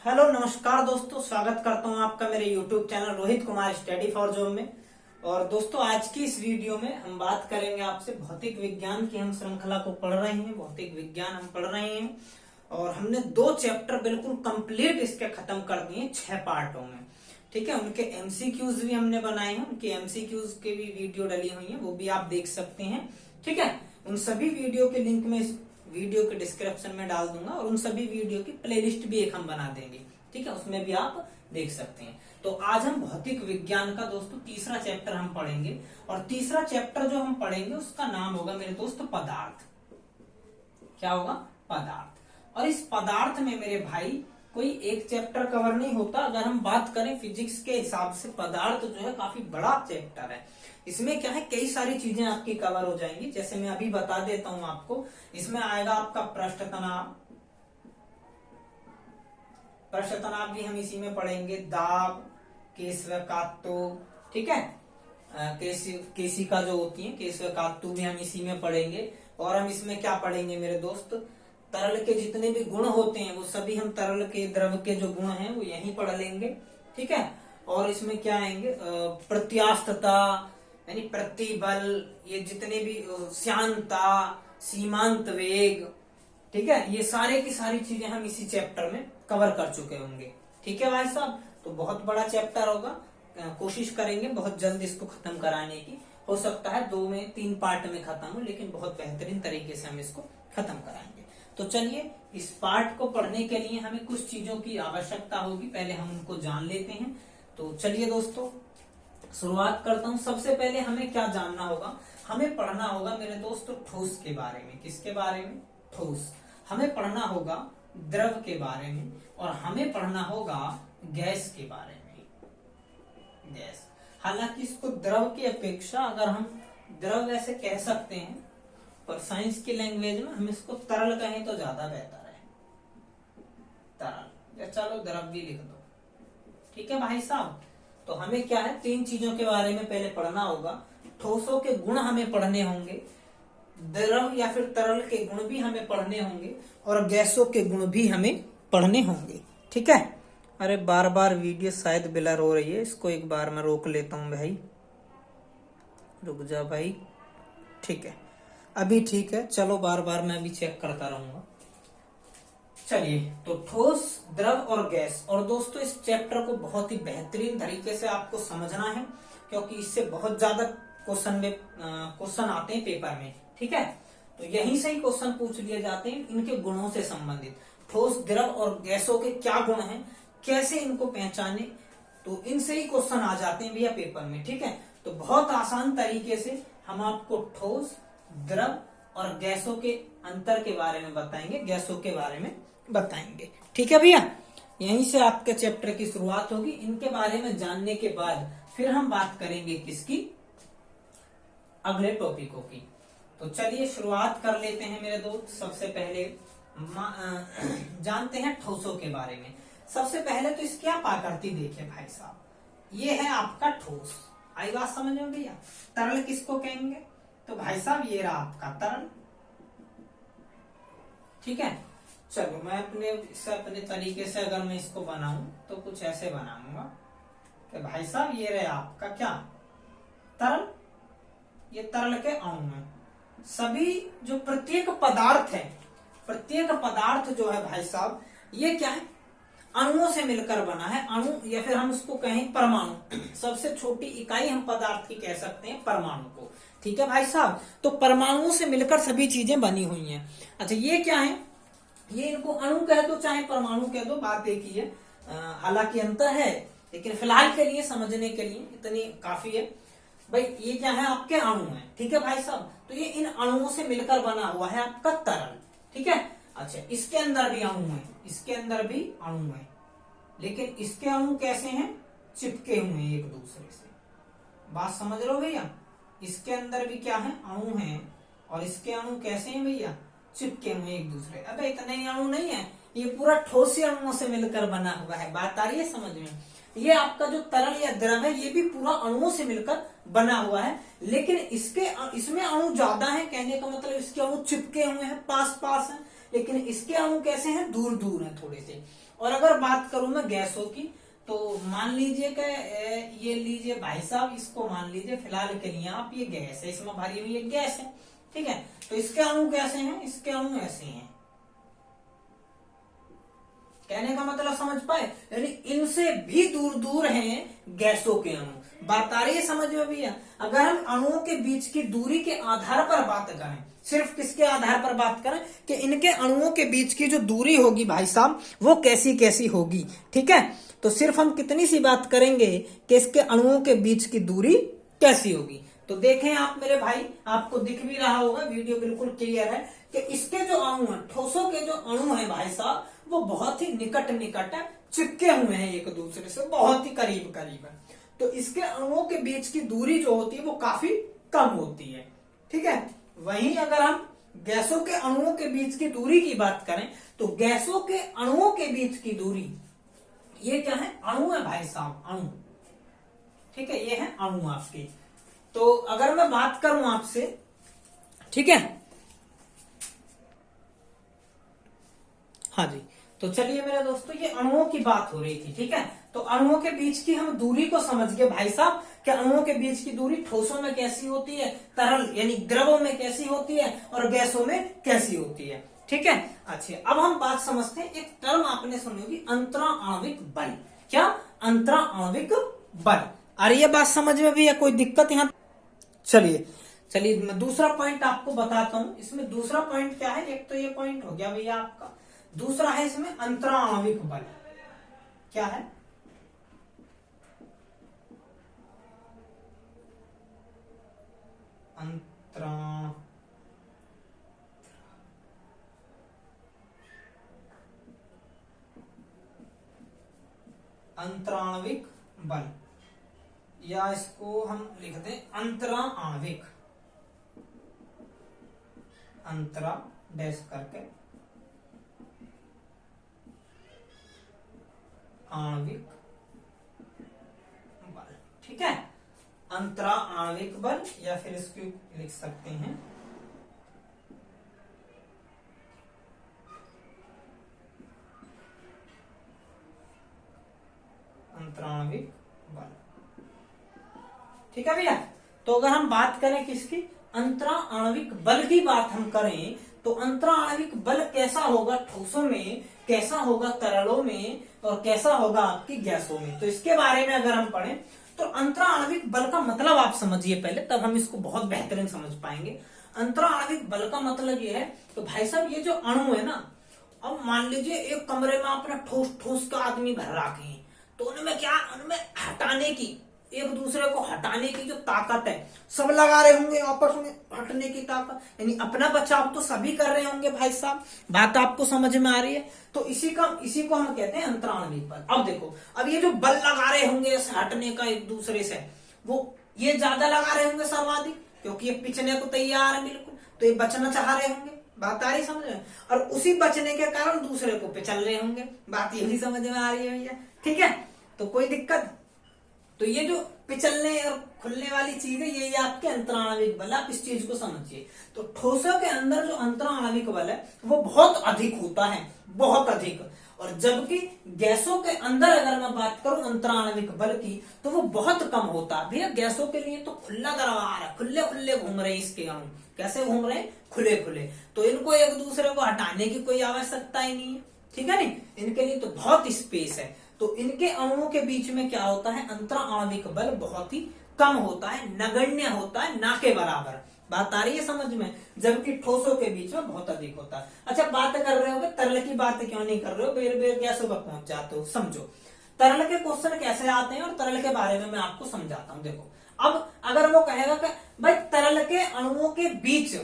Hello नमस्कार दोस्तों, स्वागत करता हूं आपका मेरे YouTube channel Rohit Kumar study for job में। और दोस्तों आज की इस वीडियो में हम बात करेंगे आपसे भौतिक विज्ञान की हम श्रृंखला को पढ़ रहे हैं। भौतिक विज्ञान हम पढ़ रहे हैं और हमने 2 चैप्टर बिल्कुल कंप्लीट इसके खत्म कर दिए 6 पार्टों में। ठीक है, उनके एमसीक्यूज भी हमने बनाए हैं, उनके एमसीक्यूज के भी वीडियो डली हुई है, वो भी आप देख सकते हैं। ठीक है, उन सभी वीडियो के लिंक में वीडियो के डिस्क्रिप्शन में डाल दूंगा और उन सभी वीडियो की प्लेलिस्ट भी एक हम बना देंगे। ठीक है, उसमें भी आप देख सकते हैं। तो आज हम भौतिक विज्ञान का दोस्तों तीसरा चैप्टर हम पढ़ेंगे और तीसरा चैप्टर जो हम पढ़ेंगे उसका नाम होगा मेरे दोस्त पदार्थ। क्या होगा? पदार्थ। और इस पदार्थ में मेरे भाई कोई एक चैप्टर कवर नहीं होता। अगर हम बात करें फिजिक्स के हिसाब से पदार्थ जो है काफी बड़ा चैप्टर है। इसमें क्या है, कई सारी चीजें आपकी कवर हो जाएंगी। जैसे मैं अभी बता देता हूं आपको, इसमें आएगा आपका पृष्ठ तनाव। पृष्ठ तनाव भी हम इसी में पढ़ेंगे। दाब, केशिकातु, ठीक है, केशिका जो होती है केशिकातु भी हम इसी में पढ़ेंगे। और हम इसमें क्या पढ़ेंगे मेरे दोस्त, तरल के जितने भी गुण होते हैं वो सभी हम तरल के द्रव के जो गुण हैं वो यहीं पढ़ लेंगे। ठीक है, और इसमें क्या आएंगे, प्रत्यास्थता यानी प्रतिबल, ये जितने भी श्यानता, सीमांत वेग, ठीक है, ये सारे की सारी चीजें हम इसी चैप्टर में कवर कर चुके होंगे। ठीक है भाई साहब, तो बहुत बड़ा चैप्टर होगा। कोशिश करेंगे बहुत जल्द इसको खत्म कराने की। हो सकता है 2 में 3 पार्ट में खत्म हो, लेकिन बहुत बेहतरीन तरीके से हम इसको खत्म कराएंगे। तो चलिए, इस पार्ट को पढ़ने के लिए हमें कुछ चीजों की आवश्यकता होगी, पहले हम उनको जान लेते हैं। तो चलिए दोस्तों, शुरुआत करता हूं। सबसे पहले हमें क्या जानना होगा, हमें पढ़ना होगा मेरे दोस्तों ठोस के बारे में। किसके बारे में? ठोस। हमें पढ़ना होगा द्रव के बारे में और हमें पढ़ना होगा गैस के बारे में। गैस, हालांकि इसको द्रव की अपेक्षा अगर हम द्रव वैसे कह सकते हैं, पर साइंस की लैंग्वेज में हम इसको तरल कहें तो ज्यादा बेहतर है। तरल, या चलो द्रव भी लिख दो। ठीक है भाई साहब, तो हमें क्या है, 3 चीजों के बारे में पहले पढ़ना होगा। ठोसों के गुण हमें पढ़ने होंगे, द्रव या फिर तरल के गुण भी हमें पढ़ने होंगे और गैसों के गुण भी हमें पढ़ने होंगे। ठीक है, अरे बार बार वीडियो शायद ब्लर हो रही है, इसको एक बार मैं रोक लेता हूं भाई। रुक जा भाई। ठीक है, अभी ठीक है। चलो बार बार मैं अभी चेक करता रहूंगा। चलिए, तो ठोस, द्रव और गैस। और दोस्तों इस चैप्टर को बहुत ही बेहतरीन तरीके से आपको समझना है, क्योंकि इससे बहुत ज्यादा क्वेश्चन आते हैं पेपर में। ठीक है, तो यहीं से ही क्वेश्चन पूछ लिए जाते हैं इनके गुणों से संबंधित। ठोस, द्रव और गैसों के क्या गुण हैं, कैसे इनको पहचाने, तो इनसे ही क्वेश्चन आ जाते हैं भैया पेपर में। ठीक है, तो बहुत आसान तरीके से हम आपको ठोस, द्रव और गैसों के अंतर के बारे में बताएंगे, गैसों के बारे में बताएंगे। ठीक है भैया, यहीं से आपके चैप्टर की शुरुआत होगी। इनके बारे में जानने के बाद फिर हम बात करेंगे किसकी, अगले टॉपिकों की। तो चलिए शुरुआत कर लेते हैं मेरे दोस्त। सबसे पहले जानते हैं ठोसों के बारे में। सबसे पहले तो इसकी आप आकृति देखिए भाई साहब, ये है आपका ठोस। आई बात समझ में भैया? तरल किसको कहेंगे? तो भाई साहब ये रहा आपका तरल। ठीक है, चलो मैं अपने तरीके से अगर मैं इसको बनाऊं तो कुछ ऐसे बनाऊंगा कि भाई साहब ये रहे आपका क्या, तरल। ये तरल के अणु हैं। सभी जो प्रत्येक पदार्थ है, प्रत्येक पदार्थ जो है भाई साहब, ये क्या है, अणुओं से मिलकर बना है। अणु या फिर हम उसको कहें परमाणु। सबसे छोटी इकाई हम पदार्थ की कह सकते हैं परमाणु को। ठीक है भाई साहब, तो परमाणुओं से मिलकर सभी चीजें बनी हुई हैं। अच्छा, ये क्या है, ये इनको अणु कह दो चाहे परमाणु कह दो, बात एक ही है। हालांकि अंतर है, लेकिन फिलहाल के लिए समझने के लिए इतनी काफी है भाई। ये क्या है, आपके अणु है। ठीक है भाई साहब, तो ये इन अणुओं से मिलकर बना हुआ है आपका तरल। ठीक है, अच्छा, इसके अंदर भी अणु है, इसके अंदर भी अणु है, लेकिन इसके अणु कैसे हैं, चिपके हुए हैं एक दूसरे से। बात समझ लो भैया, इसके अंदर भी क्या है, अणु है, और इसके अणु कैसे हैं भैया, चिपके हुए एक दूसरे। अबे इतने ही अणु नहीं है, ये पूरा ठोस अणुओं से मिलकर बना हुआ है। बात आ रही है समझ में? ये आपका जो तरल या द्रव है ये भी पूरा अणुओं से मिलकर बना हुआ है, लेकिन इसमें अणु ज्यादा है। कहने का मतलब इसके अणु चिपके हुए हैं, पास पास हैं, लेकिन इसके अणु कैसे हैं, दूर दूर हैं थोड़े से। और अगर बात करूं मैं गैसों की, तो मान लीजिए कि ये लीजिए भाई साहब, इसको मान लीजिए फिलहाल के लिए आप, ये गैस है, इसमें भरी हुई एक गैस है, ठीक है। तो इसके अणु कैसे हैं, इसके अणु ऐसे हैं। कहने का मतलब समझ पाए, यानी इनसे भी दूर दूर हैं गैसों के अणु। बात आ रही है समझ में भैया। अगर हम अणुओं के बीच की दूरी के आधार पर बात करें, सिर्फ किसके आधार पर बात करें कि इनके अणुओं के बीच की जो दूरी होगी भाई साहब वो कैसी कैसी होगी, ठीक है। तो सिर्फ हम कितनी सी बात करेंगे कि इसके अणुओं के बीच की दूरी कैसी होगी। तो देखें आप मेरे भाई, आपको दिख भी रहा होगा, वीडियो बिल्कुल क्लियर है कि इसके जो अणु हैं, ठोसों के जो अणु हैं भाई साहब, वो बहुत ही निकट निकट है, चिपके हुए हैं एक दूसरे से, बहुत ही करीब करीब है। तो इसके अणुओं के बीच की दूरी जो होती है वो काफी कम होती है, ठीक है। वहीं अगर हम गैसों के अणुओं के बीच की दूरी की बात करें, तो गैसों के अणुओं के बीच की दूरी, ये क्या है, अणु है भाई साहब, अणु, ठीक है, ये है अणु आपके। तो अगर मैं बात करूं आपसे, ठीक है, हाँ जी, तो चलिए मेरे दोस्तों, ये अणुओं की बात हो रही थी, ठीक है। तो अणुओं के बीच की हम दूरी को समझ गए भाई साहब, कि अणुओं के बीच की दूरी ठोसों में कैसी होती है, तरल यानी द्रवों में कैसी होती है, और गैसों में कैसी होती है, ठीक है। अच्छा, अब हम बात समझते हैं, एक टर्म आपने सुनी होगी, अंतराणविक बल। क्या, अंतराणविक बल। अरे ये बात समझ में भी है, कोई दिक्कत यहाँ? चलिए चलिए, मैं दूसरा पॉइंट आपको बताता हूं। इसमें दूसरा पॉइंट क्या है, एक तो ये पॉइंट हो गया भैया आपका, दूसरा है इसमें अंतराणविक बल। क्या है, अंतराणविक बल, या इसको हम लिख दें अंतराणविक, अंतरा डैश करके आणविक बल, ठीक है। अंतराणविक बल, या फिर इसको लिख सकते हैं अंतराणविक बल, ठीक है भैया। तो अगर हम बात करें किसकी, अंतराणविक बल की बात हम करें, तो अंतराणविक बल कैसा होगा ठोसों में, कैसा होगा तरलों में, और कैसा होगा आपकी गैसों में। तो इसके बारे में अगर हम पढ़ें, तो अंतराणविक बल का मतलब आप समझिए पहले, तब हम इसको बहुत बेहतरीन समझ पाएंगे। अंतराणविक बल का मतलब ये है, तो भाई साहब ये जो अणु है ना, अब मान लीजिए एक कमरे में आपने ठोस ठोस का आदमी भर रखे हैं, तो उनमें क्या, उनमें हटाने की, एक दूसरे को हटाने की जो ताकत है, सब लगा रहे होंगे आपस में, हटने की ताकत, यानी अपना बचाव तो सभी कर रहे होंगे भाई साहब। बात आपको समझ में आ रही है? तो इसी को हम कहते हैं अंतराणविक बल। अब देखो, अब ये जो बल लगा रहे होंगे हटने का एक दूसरे से, वो ये ज्यादा लगा रहे होंगे सर्वाधिक, क्योंकि ये पिछने को तैयार है बिल्कुल, तो ये बचना चाह रहे होंगे। बात आ रही समझ में? और उसी बचने के कारण दूसरे को पिछल रहे होंगे। बात ये भी समझ में आ रही है भैया, ठीक है। तो कोई दिक्कत, तो ये जो पिचलने और खुलने वाली चीज है, यही आपके अंतराणविक बल। आप इस चीज को समझिए। तो ठोसों के अंदर जो अंतराणविक बल है वो बहुत अधिक होता है, बहुत अधिक। और जबकि गैसों के अंदर अगर मैं बात करूं अंतराणविक बल की, तो वो बहुत कम होता है। भैया गैसों के लिए तो खुला दरबार है, खुले खुले घूम रहे हैं इसके अणु। कैसे घूम रहे हैं? खुले खुले। तो इनको एक दूसरे को हटाने की कोई आवश्यकता ही नहीं है, ठीक है नहीं। इनके लिए तो बहुत स्पेस है। तो इनके अणुओं के बीच में क्या होता है, अंतराणविक बल बहुत ही कम होता है, नगण्य होता है, ना के बराबर। बात आ रही है समझ में? जबकि ठोसों के बीच में बहुत अधिक होता है। अच्छा, बात कर रहे हो तरल की बात क्यों नहीं कर रहे हो, बेर बेर गैसों पर पहुंच जाते हो। समझो तरल के क्वेश्चन कैसे आते हैं और तरल के बारे में मैं आपको समझाता हूं। देखो, अब अगर वो कहेगा कि भाई तरल के अणुओं के बीच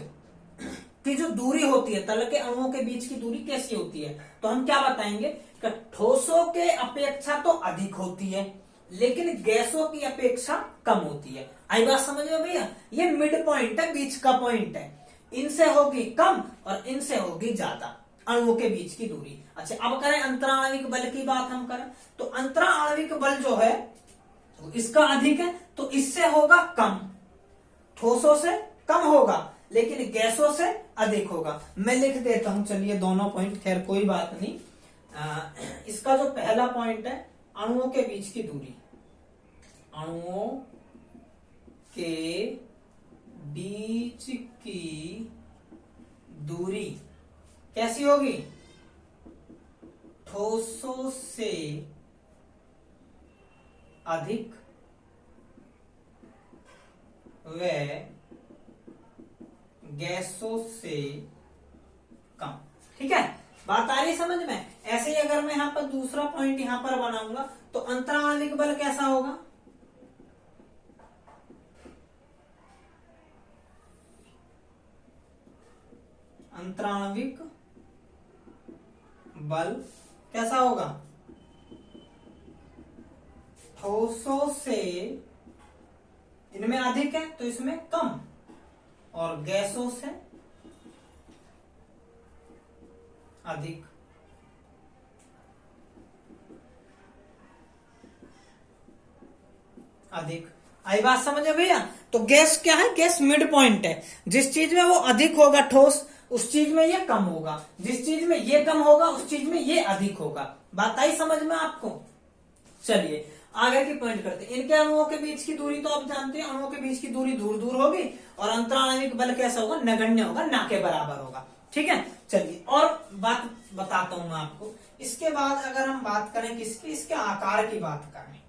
की जो दूरी होती है, तरल के अणुओं के बीच की दूरी कैसी होती है, तो हम क्या बताएंगे कि ठोसों के अपेक्षा तो अधिक होती है, लेकिन गैसों की अपेक्षा कम होती है। आई बात समझ में भैया? ये मिड पॉइंट है, बीच का पॉइंट है। इनसे होगी कम और इनसे होगी ज्यादा, अणुओं के बीच की दूरी। अच्छा, अब करें अंतराणविक बल की बात हम करें, तो अंतराणविक बल जो है तो इसका अधिक है, तो इससे होगा कम, ठोसों से कम होगा, लेकिन गैसों से अधिक होगा। मैं लिख देता हूं, चलिए दोनों पॉइंट, खैर कोई बात नहीं। इसका जो पहला पॉइंट है, अणुओं के बीच की दूरी, अणुओं के बीच की दूरी कैसी होगी, ठोसों से अधिक व गैसों से कम। ठीक है, बात आ रही समझ में। ऐसे ही अगर मैं यहां पर दूसरा पॉइंट यहां पर बनाऊंगा तो अंतराणविक बल कैसा होगा, अंतराणविक बल कैसा होगा, ठोसों से, इनमें अधिक है तो इसमें कम, और गैसों से अधिक। अधिक आई बात समझ में भैया। तो गैस क्या है, गैस मिड पॉइंट है, जिस चीज में वो अधिक होगा ठोस, उस चीज में ये कम होगा, जिस चीज में ये कम होगा उस चीज में ये अधिक होगा। बात आई समझ में आपको। चलिए आगे की पॉइंट करते हैं। इनके अणुओं के बीच की दूरी तो आप जानते हैं, अणुओं के बीच की दूरी दूर दूर होगी, और अंतराणविक बल कैसा होगा, नगण्य होगा, ना के बराबर होगा। ठीक है, चलिए और बात बताता हूं मैं आपको। इसके बाद अगर हम बात करें किसकी, इसके आकार की बात करें,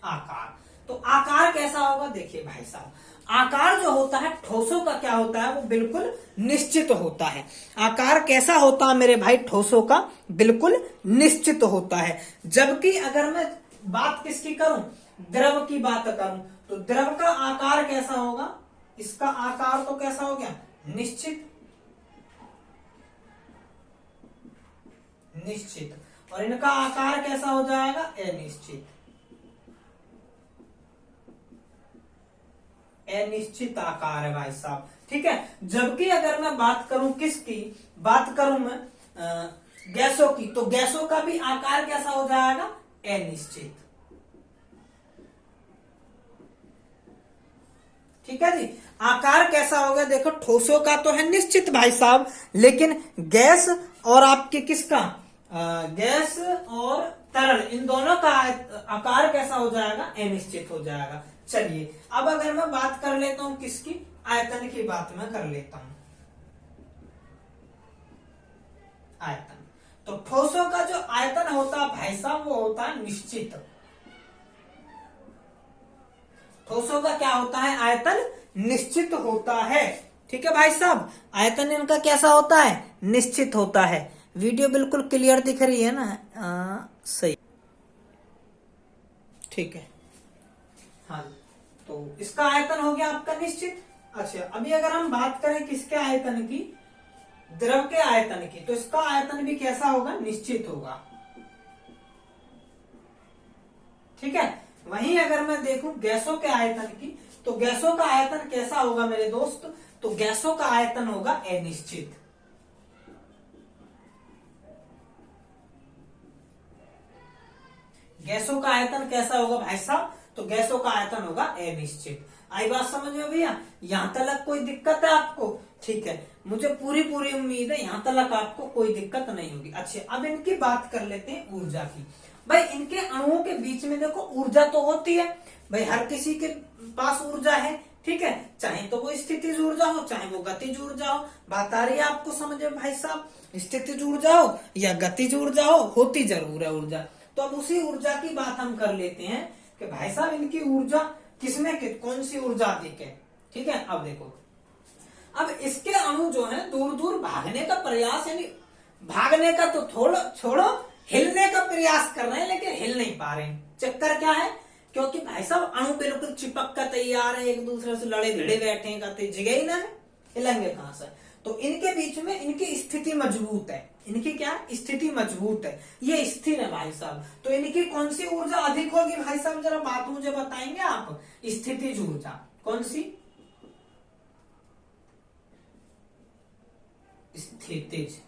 आकार, तो आकार कैसा होगा, देखिए भाई साहब, आकार जो होता है ठोसों का क्या होता है, वो बिल्कुल निश्चित होता है। आकार कैसा होता है मेरे भाई, ठोसों का बिल्कुल निश्चित होता है। जबकि अगर मैं बात किसकी करूं, द्रव की बात करूं, तो द्रव का आकार कैसा होगा, इसका आकार तो कैसा हो गया, निश्चित, निश्चित, और इनका आकार कैसा हो जाएगा, अनिश्चित, अनिश्चित आकार है भाई साहब। ठीक है, जबकि अगर मैं बात करूं किसकी, बात करूं मैं गैसों की, तो गैसों का भी आकार कैसा हो जाएगा, अनिश्चित। ठीक है जी, आकार कैसा हो गया, देखो ठोसों का तो है निश्चित भाई साहब, लेकिन गैस और आपके किसका, गैस और तरल, इन दोनों का आकार कैसा हो जाएगा, अनिश्चित हो जाएगा। चलिए अब अगर मैं बात कर लेता हूं किसकी, आयतन की बात मैं कर लेता हूं, आयतन। तो ठोसों का जो आयतन होता है भाई साहब, वो होता है निश्चित। ठोसों का क्या होता है, आयतन निश्चित होता है। ठीक है भाई साहब, आयतन इनका कैसा होता है, निश्चित होता है। वीडियो बिल्कुल क्लियर दिख रही है ना, सही, ठीक है। हाँ, तो इसका आयतन हो गया आपका निश्चित। अच्छा, अभी अगर हम बात करें किसके आयतन की, द्रव के आयतन की, तो इसका आयतन भी कैसा होगा, निश्चित होगा। ठीक है, वहीं अगर मैं देखूं गैसों के आयतन की, तो गैसों का आयतन कैसा होगा मेरे दोस्त, तो गैसों का आयतन होगा अनिश्चित। गैसों का आयतन कैसा होगा भाई साहब, तो गैसों का आयतन होगा अनिश्चित। आई बात समझ में भैया, यहां तक कोई दिक्कत है आपको, ठीक है, मुझे पूरी पूरी उम्मीद है यहां तक आपको कोई दिक्कत नहीं होगी। अच्छे, अब इनकी बात कर लेते हैं ऊर्जा की। भाई इनके अणुओं के बीच में देखो ऊर्जा तो होती है, भाई हर किसी के पास ऊर्जा है, ठीक है, चाहे तो वो स्थितिज ऊर्जा हो, चाहे वो गतिज ऊर्जा हो। बात आ रही है आपको समझ में भाई साहब, स्थितिज ऊर्जा हो या गतिज ऊर्जा हो, होती जरूर है ऊर्जा। तो अब उसी ऊर्जा की बात हम कर लेते हैं कि भाई साहब इनकी ऊर्जा किसमें कौन सी ऊर्जा अधिक है। ठीक है, अब देखो, अब इसके अणु जो है दूर दूर भागने का प्रयास, यानी भागने का तो थोड़ा छोड़ो, हिलने का प्रयास कर रहे हैं लेकिन हिल नहीं पा रहे हैं। चक्कर क्या है, क्योंकि भाई साहब अणु बिल्कुल चिपक कर तैयार है, एक दूसरे से लड़े भिड़े बैठे हैं, कहते जगह ही ना है, हिलेंगे कहां से। तो इनके बीच में इनकी स्थिति मजबूत है, इनकी क्या स्थिति मजबूत है, ये स्थिर है भाई साहब। तो इनकी कौन सी ऊर्जा अधिक होगी भाई साहब, जरा बात मुझे बताएंगे आप। स्थितिज ऊर्जा कौन सी, स्थितिज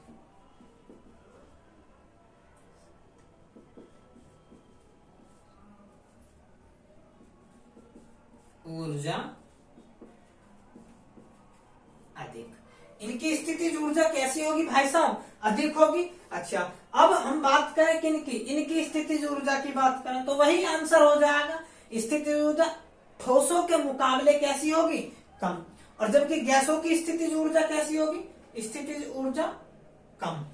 ऊर्जा अधिक। इनकी स्थितिज ऊर्जा कैसी होगी भाई साहब, अधिक होगी। अच्छा, अब हम बात करें किनकी, इनकी स्थितिज ऊर्जा की बात करें तो वही आंसर हो जाएगा, स्थितिज ऊर्जा ठोसों के मुकाबले कैसी होगी, कम। और जबकि गैसों की स्थितिज ऊर्जा कैसी होगी, स्थितिज ऊर्जा कम।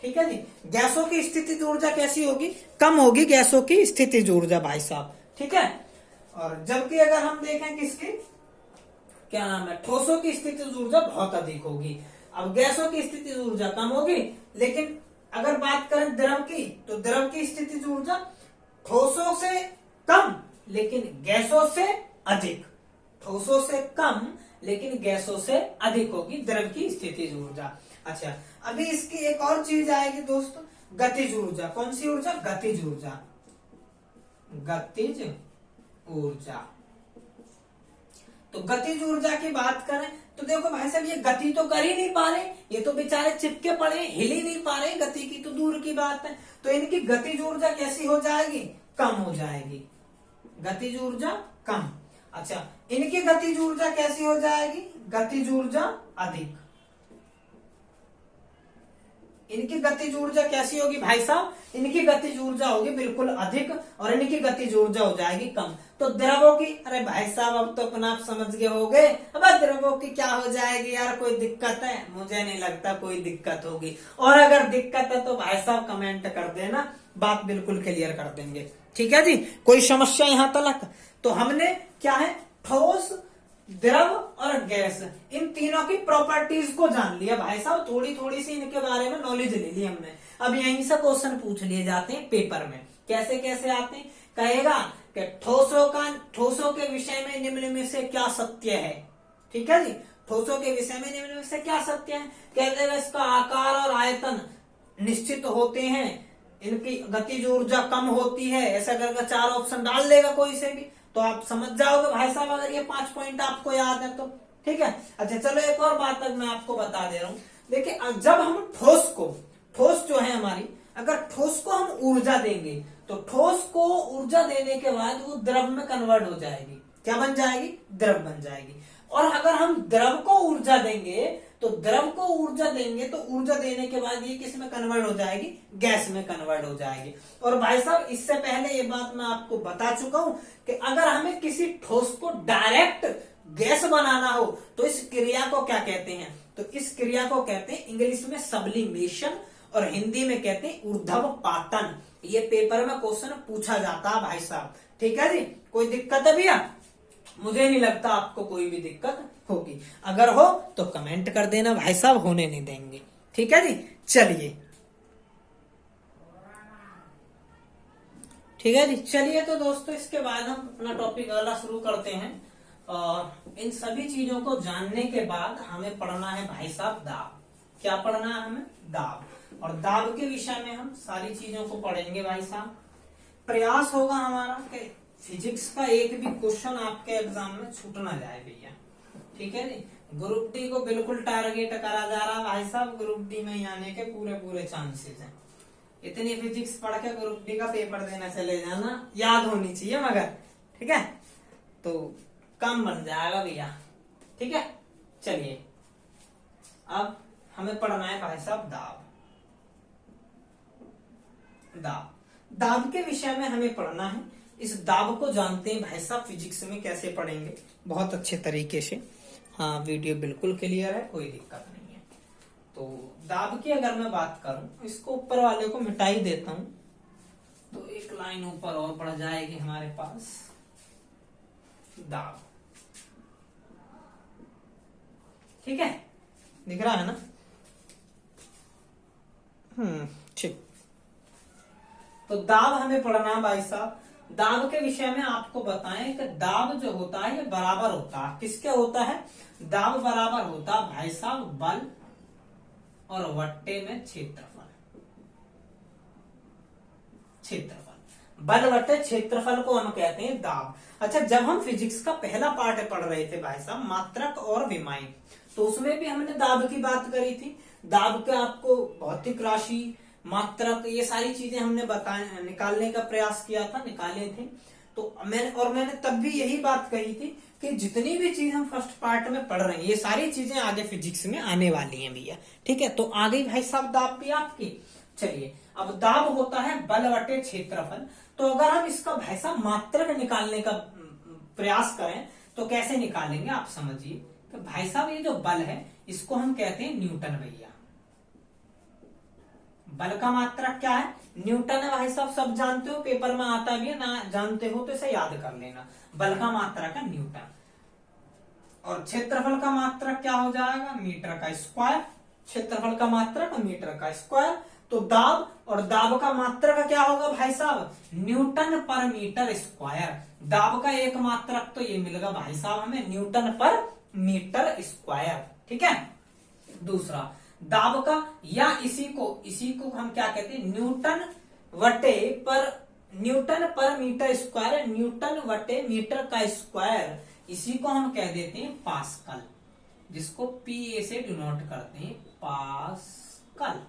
ठीक है जी, गैसों की स्थितिज ऊर्जा कैसी होगी, कम होगी गैसों की स्थितिज ऊर्जा भाई साहब। ठीक है, और जबकि अगर हम देखें किसकी, क्या नाम है, ठोसों की स्थितिज ऊर्जा बहुत अधिक होगी। अब गैसों की स्थितिज ऊर्जा कम होगी, लेकिन अगर बात करें द्रव की तो द्रव की स्थितिज ऊर्जा ठोसों से कम लेकिन गैसों से अधिक, ठोसों से कम लेकिन गैसों से अधिक होगी द्रव की स्थितिज ऊर्जा। अच्छा, अभी इसकी एक और चीज आएगी दोस्तों, गतिज ऊर्जा। कौन सी ऊर्जा, गतिज ऊर्जा, गतिज ऊर्जा। तो गतिज ऊर्जा की बात करें तो देखो भाई साहब, ये गति तो कर ही नहीं पा रहे, ये तो बेचारे चिपके पड़े, हिल ही नहीं पा रहे, गति की तो दूर की बात है। तो इनकी गतिज ऊर्जा कैसी हो जाएगी, कम हो जाएगी, गतिज ऊर्जा कम। अच्छा, इनकी गतिज ऊर्जा कैसी हो जाएगी, गतिज ऊर्जा अधिक। इनकी गतिज ऊर्जा कैसी होगी भाई साहब, इनकी गतिज ऊर्जा होगी बिल्कुल अधिक और इनकी गतिज ऊर्जा हो जाएगी कम। तो द्रवों की, अरे भाई साहब अब तो अपना आप समझ गए होगे, अब द्रवों की क्या हो जाएगी यार, कोई दिक्कत है, मुझे नहीं लगता कोई दिक्कत होगी। और अगर दिक्कत है तो भाई साहब कमेंट कर देना, बात बिल्कुल क्लियर कर देंगे। ठीक है जी, कोई समस्या यहां तक। तो हमने क्या है, ठोस, द्रव और गैस, इन तीनों की प्रॉपर्टीज को जान लिया भाई साहब, थोड़ी थोड़ी सी इनके बारे में नॉलेज ले ली हमने। अब यहीं से क्वेश्चन पूछ लिए जाते हैं पेपर में, कैसे कैसे आते हैं, कहेगा कि ठोसों के विषय में निम्न में से क्या सत्य है। ठीक है जी, ठोसों के विषय में निम्न में से क्या सत्य है, कहते हैं इसका आकार और आयतन निश्चित होते हैं, इनकी गतिज ऊर्जा कम होती है, ऐसा करके 4 ऑप्शन डाल देगा कोई से भी, तो आप समझ जाओगे भाई साहब अगर ये 5 पॉइंट आपको याद है तो। ठीक है, अच्छा चलो एक और बात तक मैं आपको बता दे रहा हूं। देखिए, जब हम ठोस जो है हमारी, अगर ठोस को हम ऊर्जा देंगे तो ठोस को ऊर्जा देने के बाद वो द्रव में कन्वर्ट हो जाएगी, क्या बन जाएगी, द्रव बन जाएगी। और अगर हम द्रव को ऊर्जा देंगे तो द्रव को ऊर्जा देंगे तो ऊर्जा देने के बाद ये किस में कन्वर्ट हो जाएगी, गैस में कन्वर्ट हो जाएगी। और भाई साहब इससे पहले ये बात मैं आपको बता चुका हूं कि अगर हमें किसी ठोस को डायरेक्ट गैस बनाना हो तो इस क्रिया को क्या कहते हैं, तो इस क्रिया को कहते हैं इंग्लिश में सब्लिमेशन और हिंदी में कहते हैं ऊर्ध्वपातन। ये पेपर में क्वेश्चन पूछा जाता है भाई साहब। ठीक है जी, कोई दिक्कत है भैया, मुझे नहीं लगता आपको कोई भी दिक्कत होगी, अगर हो तो कमेंट कर देना भाई साहब, होने नहीं देंगे। ठीक है जी, चलिए ठीक है जी, चलिए तो दोस्तों इसके बाद हम अपना टॉपिक अगला शुरू करते हैं। और इन सभी चीजों को जानने के बाद हमें पढ़ना है भाई साहब दाब। क्या पढ़ना है हमें, दाब। और दाब के विषय में हम सारी चीजों को पढ़ेंगे भाई साहब। प्रयास होगा हमारा कि फिजिक्स का एक भी क्वेश्चन आपके एग्जाम में छूट ना जाए भैया। ठीक है जी, ग्रुप डी को बिल्कुल टारगेट करा जा रहा है भाई साहब, ग्रुप डी में आने के पूरे चांसेस हैं। इतनी फिजिक्स पढ़ के ग्रुप डी का पेपर देना चले जाना, याद होनी चाहिए मगर। ठीक है, तो कम बन जाएगा भैया। ठीक है, चलिए अब हमें पढ़ना है भाई साहब दाब। दाब के विषय में हमें पढ़ना है। इस दाब को जानते हैं भाई साहब फिजिक्स में कैसे पढ़ेंगे, बहुत अच्छे तरीके से। हाँ, वीडियो बिल्कुल क्लियर है, कोई दिक्कत नहीं है। तो दाब की अगर मैं बात करूं, इसको ऊपर वाले को मिटा ही देता हूं तो एक लाइन ऊपर और बढ़ जाएगी हमारे पास। दाब, ठीक है, दिख रहा है ना, ठीक। तो दाब हमें पढ़ना भाई साहब। दाब के विषय में आपको बताएं कि दाब जो होता है ये बराबर होता है, किसके होता है, दाब बराबर होता है भाई साहब बल और वट्टे में क्षेत्रफल। बल वट्टे क्षेत्रफल को हम कहते हैं दाब। अच्छा, जब हम फिजिक्स का पहला पार्ट पढ़ रहे थे भाई साहब, मात्रक और विमाएं, तो उसमें भी हमने दाब की बात करी थी। दाब के आपको भौतिक राशि, मात्रक, ये सारी चीजें हमने निकालने का प्रयास किया था, निकाले थे। तो मैंने तब भी यही बात कही थी कि जितनी भी चीज हम फर्स्ट पार्ट में पढ़ रहे हैं ये सारी चीजें आगे फिजिक्स में आने वाली हैं भैया। ठीक है, तो आ गई भाई साहब दाब भी आपकी। चलिए, अब दाब होता है बल बटे क्षेत्रफल। तो अगर हम इसका भाई साहब मात्रक निकालने का प्रयास करें तो कैसे निकालेंगे आप समझिए। तो भाई साहब ये जो बल है इसको हम कहते हैं न्यूटन भैया। बल का मात्रक क्या है? न्यूटन है भाई साहब, सब जानते हो, पेपर में आता भी है, ना जानते हो तो इसे याद कर लेना। बल का मात्रक है न्यूटन। और क्षेत्रफल का मात्रक क्या हो जाएगा? मीटर का स्क्वायर। क्षेत्रफल का मात्रक मीटर का स्क्वायर। तो दाब, और दाब का मात्रक क्या होगा भाई साहब? न्यूटन पर मीटर स्क्वायर। दाब का एक मात्रक तो ये मिलेगा भाई साहब हमें, न्यूटन पर मीटर स्क्वायर। ठीक है, दूसरा दाब का, या इसी को हम क्या कहते हैं? न्यूटन पर मीटर स्क्वायर, न्यूटन वटे मीटर का स्क्वायर, इसी को हम कह देते हैं पास्कल, जिसको पीए से डिनोट करते हैं, पास्कल।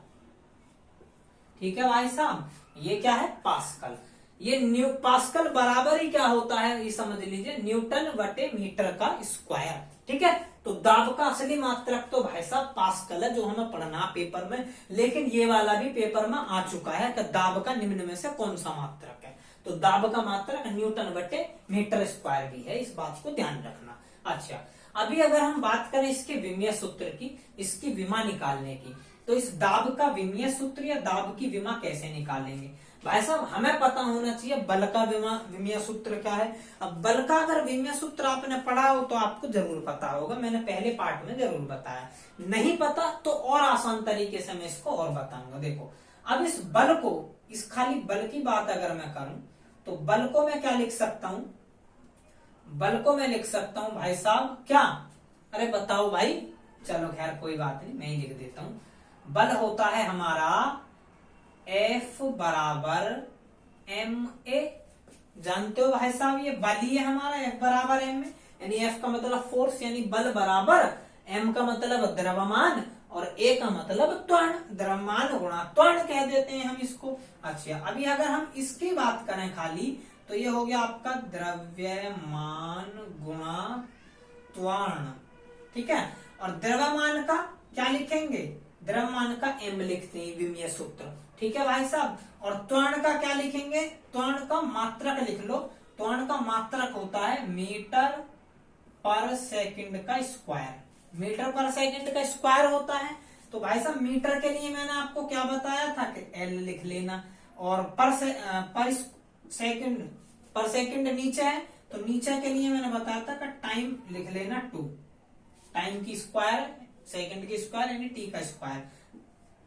ठीक है भाई साहब, ये क्या है? पास्कल। ये पास्कल बराबर ही क्या होता है ये समझ लीजिए, न्यूटन वटे मीटर का स्क्वायर। ठीक है, तो दाब का असली मात्रक तो भाई साहब पास्कल है, जो हमें पढ़ना पेपर में। लेकिन ये वाला भी पेपर में आ चुका है कि दाब का निम्न में से कौन सा मात्रक है। तो दाब का मात्रक न्यूटन बटे मीटर स्क्वायर भी है, इस बात को ध्यान रखना। अच्छा, अभी अगर हम बात करें इसके विमीय सूत्र की, इसकी विमा निकालने की, तो इस दाब का विमीय सूत्र या दाब की विमा कैसे निकालेंगे भाई साहब? हमें पता होना चाहिए बल का विमीय सूत्र क्या है। अब बल का अगर विमीय सूत्र आपने पढ़ा हो तो आपको जरूर पता होगा, मैंने पहले पार्ट में जरूर बताया। नहीं पता तो और आसान तरीके से मैं इसको और बताऊंगा। देखो, अब इस बल को, इस खाली बल की बात अगर मैं करूं तो बल को मैं क्या लिख सकता हूं? बल को मैं लिख सकता हूं भाई साहब क्या? अरे बताओ भाई, चलो खैर कोई बात नहीं, मैं ही लिख देता हूं। बल होता है हमारा F बराबर ma, जानते हो भाई साहब ये बल ही है हमारा, F बराबर ma, यानी F का मतलब फोर्स, यानी बल बराबर m का मतलब द्रव्यमान और a का मतलब त्वरण, द्रव्यमान गुणा त्वरण कह देते हैं हम इसको। अच्छा, अभी अगर हम इसकी बात करें खाली, तो ये हो गया आपका द्रव्यमान गुणा त्वरण। ठीक है, और द्रव्यमान का क्या लिखेंगे? द्रव्यमान का m लिखते हैं, विमीय सूत्र। ठीक है भाई साहब, और त्वरण का क्या लिखेंगे? त्वरण का मात्रक लिख लो। त्वरण का मात्रक होता है मीटर पर सेकंड का स्क्वायर। मीटर पर सेकंड का स्क्वायर होता है। तो भाई साहब मीटर के लिए मैंने आपको क्या बताया था कि L लिख लेना, और पर सेकंड नीचे है तो नीचे के लिए मैंने बताया था कि टाइम लिख लेना 2। टाइम की स्क्वायर, सेकंड की स्क्वायर यानी t का स्क्वायर।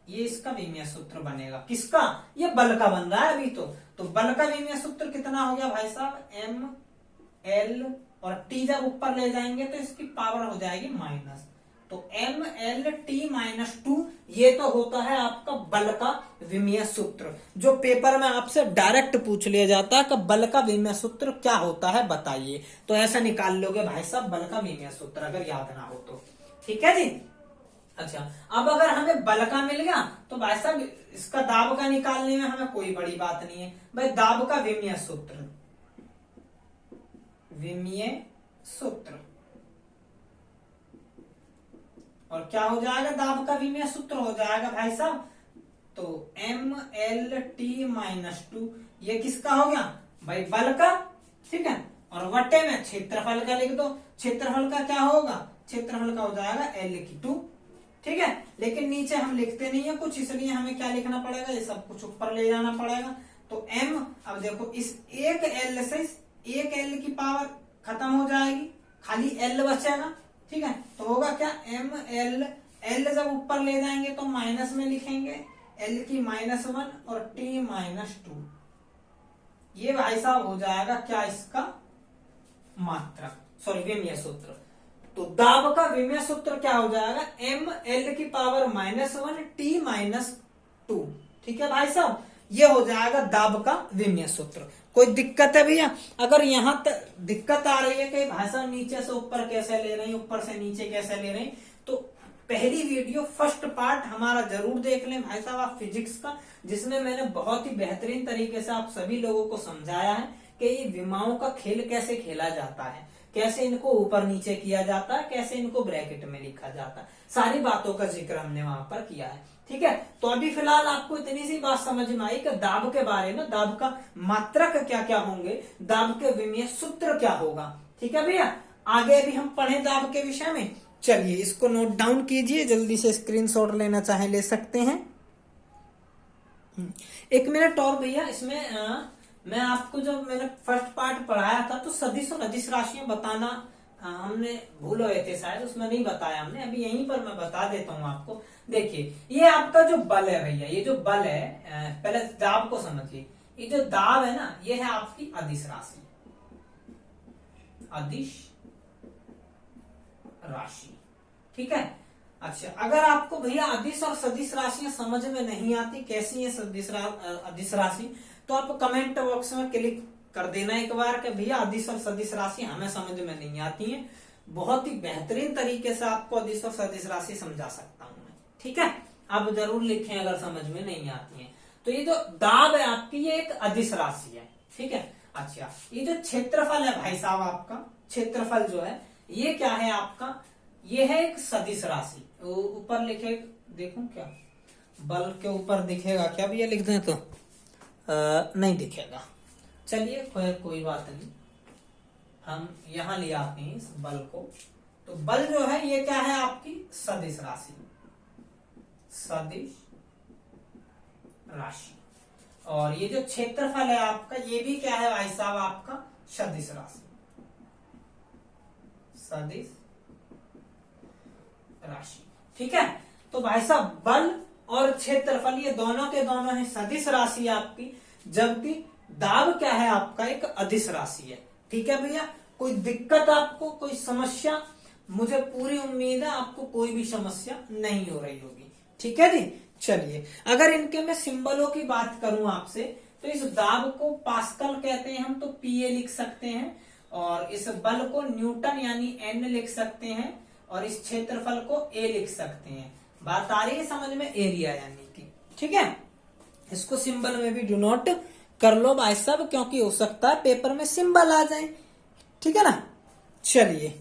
ये इसका विमीय सूत्र बनेगा। किसका? ये बल का बन रहा है अभी तो बल का विमीय सूत्र कितना हो गया भाई साहब? m l, और t जब ऊपर ले जाएंगे तो इसकी पावर हो जाएगी माइनस, तो m l t माइनस 2, ये तो होता है आपका बल का विमीय सूत्र, जो पेपर में आपसे डायरेक्ट पूछ लिया जाता है कि बल का विमीय सूत्र क्या होता है बताइए। तो ऐसा निकाल लोगे भाई साहब बल का विमीय सूत्र, अगर याद ना हो तो। ठीक है जी। अच्छा, अब अगर हमें बल का मिल गया तो भाई साहब इसका दाब का निकालने में हमें कोई बड़ी बात नहीं है भाई। दाब का विमीय सूत्र, विमीय सूत्र, और क्या हो जाएगा? दाब का विमीय सूत्र हो जाएगा भाई साहब, तो m l t माइनस 2, ये किसका हो गया भाई? बल का। ठीक है, और वटे में क्षेत्रफल का लिख दो। क्षेत्रफल का क्या होगा? क्षेत्रफल का हो जाएगा l की 2। ठीक है, लेकिन नीचे हम लिखते नहीं है कुछ, इसलिए हमें क्या लिखना पड़ेगा? ये सब कुछ ऊपर ले जाना पड़ेगा। तो m, अब देखो इस एक l से एक l की पावर खत्म हो जाएगी, खाली l बचेगा। ठीक है, तो होगा क्या? m l जब ऊपर ले जाएंगे तो माइनस में लिखेंगे, l की -1 और t -2। ये भाई साहब हो जाएगा क्या? इसका मात्रक, सॉरी विमीय सूत्र। तो दाब का विमीय सूत्र क्या हो जाएगा? m l की पावर -1 t -2। ठीक है भाई साहब, ये हो जाएगा दाब का विमीय सूत्र। कोई दिक्कत है भैया? अगर यहां तक दिक्कत आ रही है कि भाई साहब नीचे से ऊपर कैसे ले रहे हैं, ऊपर से नीचे कैसे ले रहे हैं, तो पहली वीडियो फर्स्ट पार्ट हमारा जरूर देख लें भाई साहब आप फिजिक्स का, जिसमें मैंने बहुत ही बेहतरीन तरीके से आप सभी लोगों को समझाया है कि ये विमाओं का खेल कैसे खेला जाता है। कैसे इनको ऊपर नीचे किया जाता है, कैसे इनको ब्रैकेट में लिखा जाता है, सारी बातों का जिक्र हमने वहां पर किया है। ठीक है, तो अभी फिलहाल आपको इतनी सी बात समझ में आई कि दाब के बारे में, दाब का मात्रक क्या क्या होंगे, दाब के विमीय सूत्र क्या होगा। ठीक है भैया, आगे भी हम पढ़े दाब के विषय में। चलिए इसको नोट डाउन कीजिए, जल्दी से स्क्रीनशॉट लेना चाहे ले सकते हैं। 1 मिनट और भैया, इसमें मैं आपको जब मैंने फर्स्ट पार्ट पढ़ाया था तो सदिश और अदिश राशियां बताना हमने भूल गए थे शायद, उसमें नहीं बताया हमने, अभी यहीं पर मैं बता देता हूँ आपको। देखिए ये आपका जो बल है भैया, ये जो बल है, पहले दाब को समझिए, ये जो दाब है ना, ये है आपकी अदिश राशि, अदिश राशि। ठीक है, अच्छा अगर आपको भैया अदिश और सदिश राशियां समझ में नहीं आती, कैसी है अदिश राशि, तो आप कमेंट बॉक्स में क्लिक कर देना एक बार कि भैया अदिश और सदिश राशि हमें समझ में नहीं आती है। बहुत ही बेहतरीन तरीके से आपको अदिश और सदिश राशि समझा सकता हूं मैं। ठीक है, आप जरूर लिखें अगर समझ में नहीं आती है। तो ये जो दाब है आपकी, ये एक अदिश राशि है। ठीक है, अच्छा ये जो क्षेत्रफल है भाई साहब, आपका क्षेत्रफल जो है ये क्या है आपका, ये है एक सदिश राशि। ऊपर लिखे, देखूं क्या बल के ऊपर दिखेगा क्या भैया, लिख दें तो नहीं दिखेगा। चलिए कोई बात नहीं, हम यहां ले आते हैं इस बल को। तो बल जो है ये क्या है आपकी सदिश राशि, सदिश राशि। और ये जो क्षेत्रफल है आपका, ये भी क्या है भाई साहब आपका सदिश राशि, सदिश राशि। ठीक है, तो भाई साहब बल और क्षेत्रफल ये दोनों के दोनों है सदिश राशि आपकी, जबकि दाब क्या है आपका एक अदिश राशि है। ठीक है भैया, कोई दिक्कत आपको, कोई समस्या, मुझे पूरी उम्मीद है आपको कोई भी समस्या नहीं हो रही होगी। ठीक है जी, चलिए अगर इनके मैं सिंबलों की बात करूं आपसे, तो इस दाब को पास्कल कहते हैं हम, तो पीए लिख सकते हैं, और इस बल को न्यूटन यानी एन लिख सकते हैं, और इस क्षेत्रफल को ए लिख सकते हैं। बात आ रही है समझ में, एरिया यानी कि। ठीक है, इसको सिंबल में भी डिनोट कर लो भाई साहब, क्योंकि हो सकता है पेपर में सिंबल आ जाए। ठीक है ना, चलिए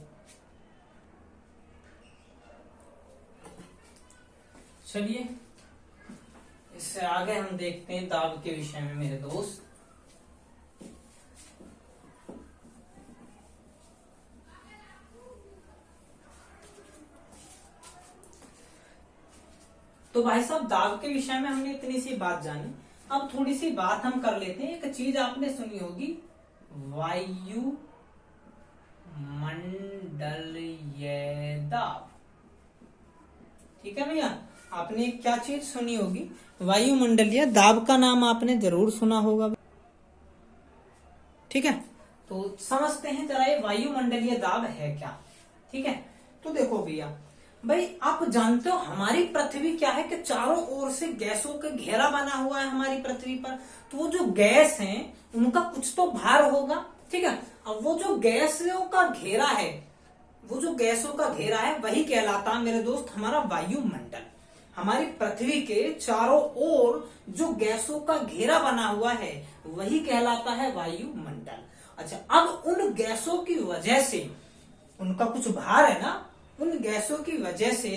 चलिए इससे आगे हम देखते हैं दाब के विषय में मेरे दोस्त। तो भाई साहब दाब के विषय में हमने इतनी सी बात जानी, अब थोड़ी सी बात हम कर लेते हैं। एक चीज आपने सुनी होगी, वायु मंडलीय दाब। ठीक है भैया, आपने क्या चीज सुनी होगी, वायुमंडलीय दाब का नाम आपने जरूर सुना होगा। ठीक है, तो समझते हैं जरा ये वायुमंडलीय दाब है क्या। ठीक है, तो देखो भैया, भाई आप जानते हो हमारी पृथ्वी क्या है कि चारों ओर से गैसों का घेरा बना हुआ है हमारी पृथ्वी पर। तो वो जो गैस हैं उनका कुछ तो भार होगा। ठीक है, अब वो जो गैसों का घेरा है, वो जो गैसों का घेरा है वही कहलाता है मेरे दोस्त हमारा वायुमंडल। हमारी पृथ्वी के चारों ओर जो गैसों का घेरा बना हुआ है वही कहलाता है वायुमंडल। अच्छा, अब उन गैसों की वजह से उनका कुछ भार है ना, उन गैसों की वजह से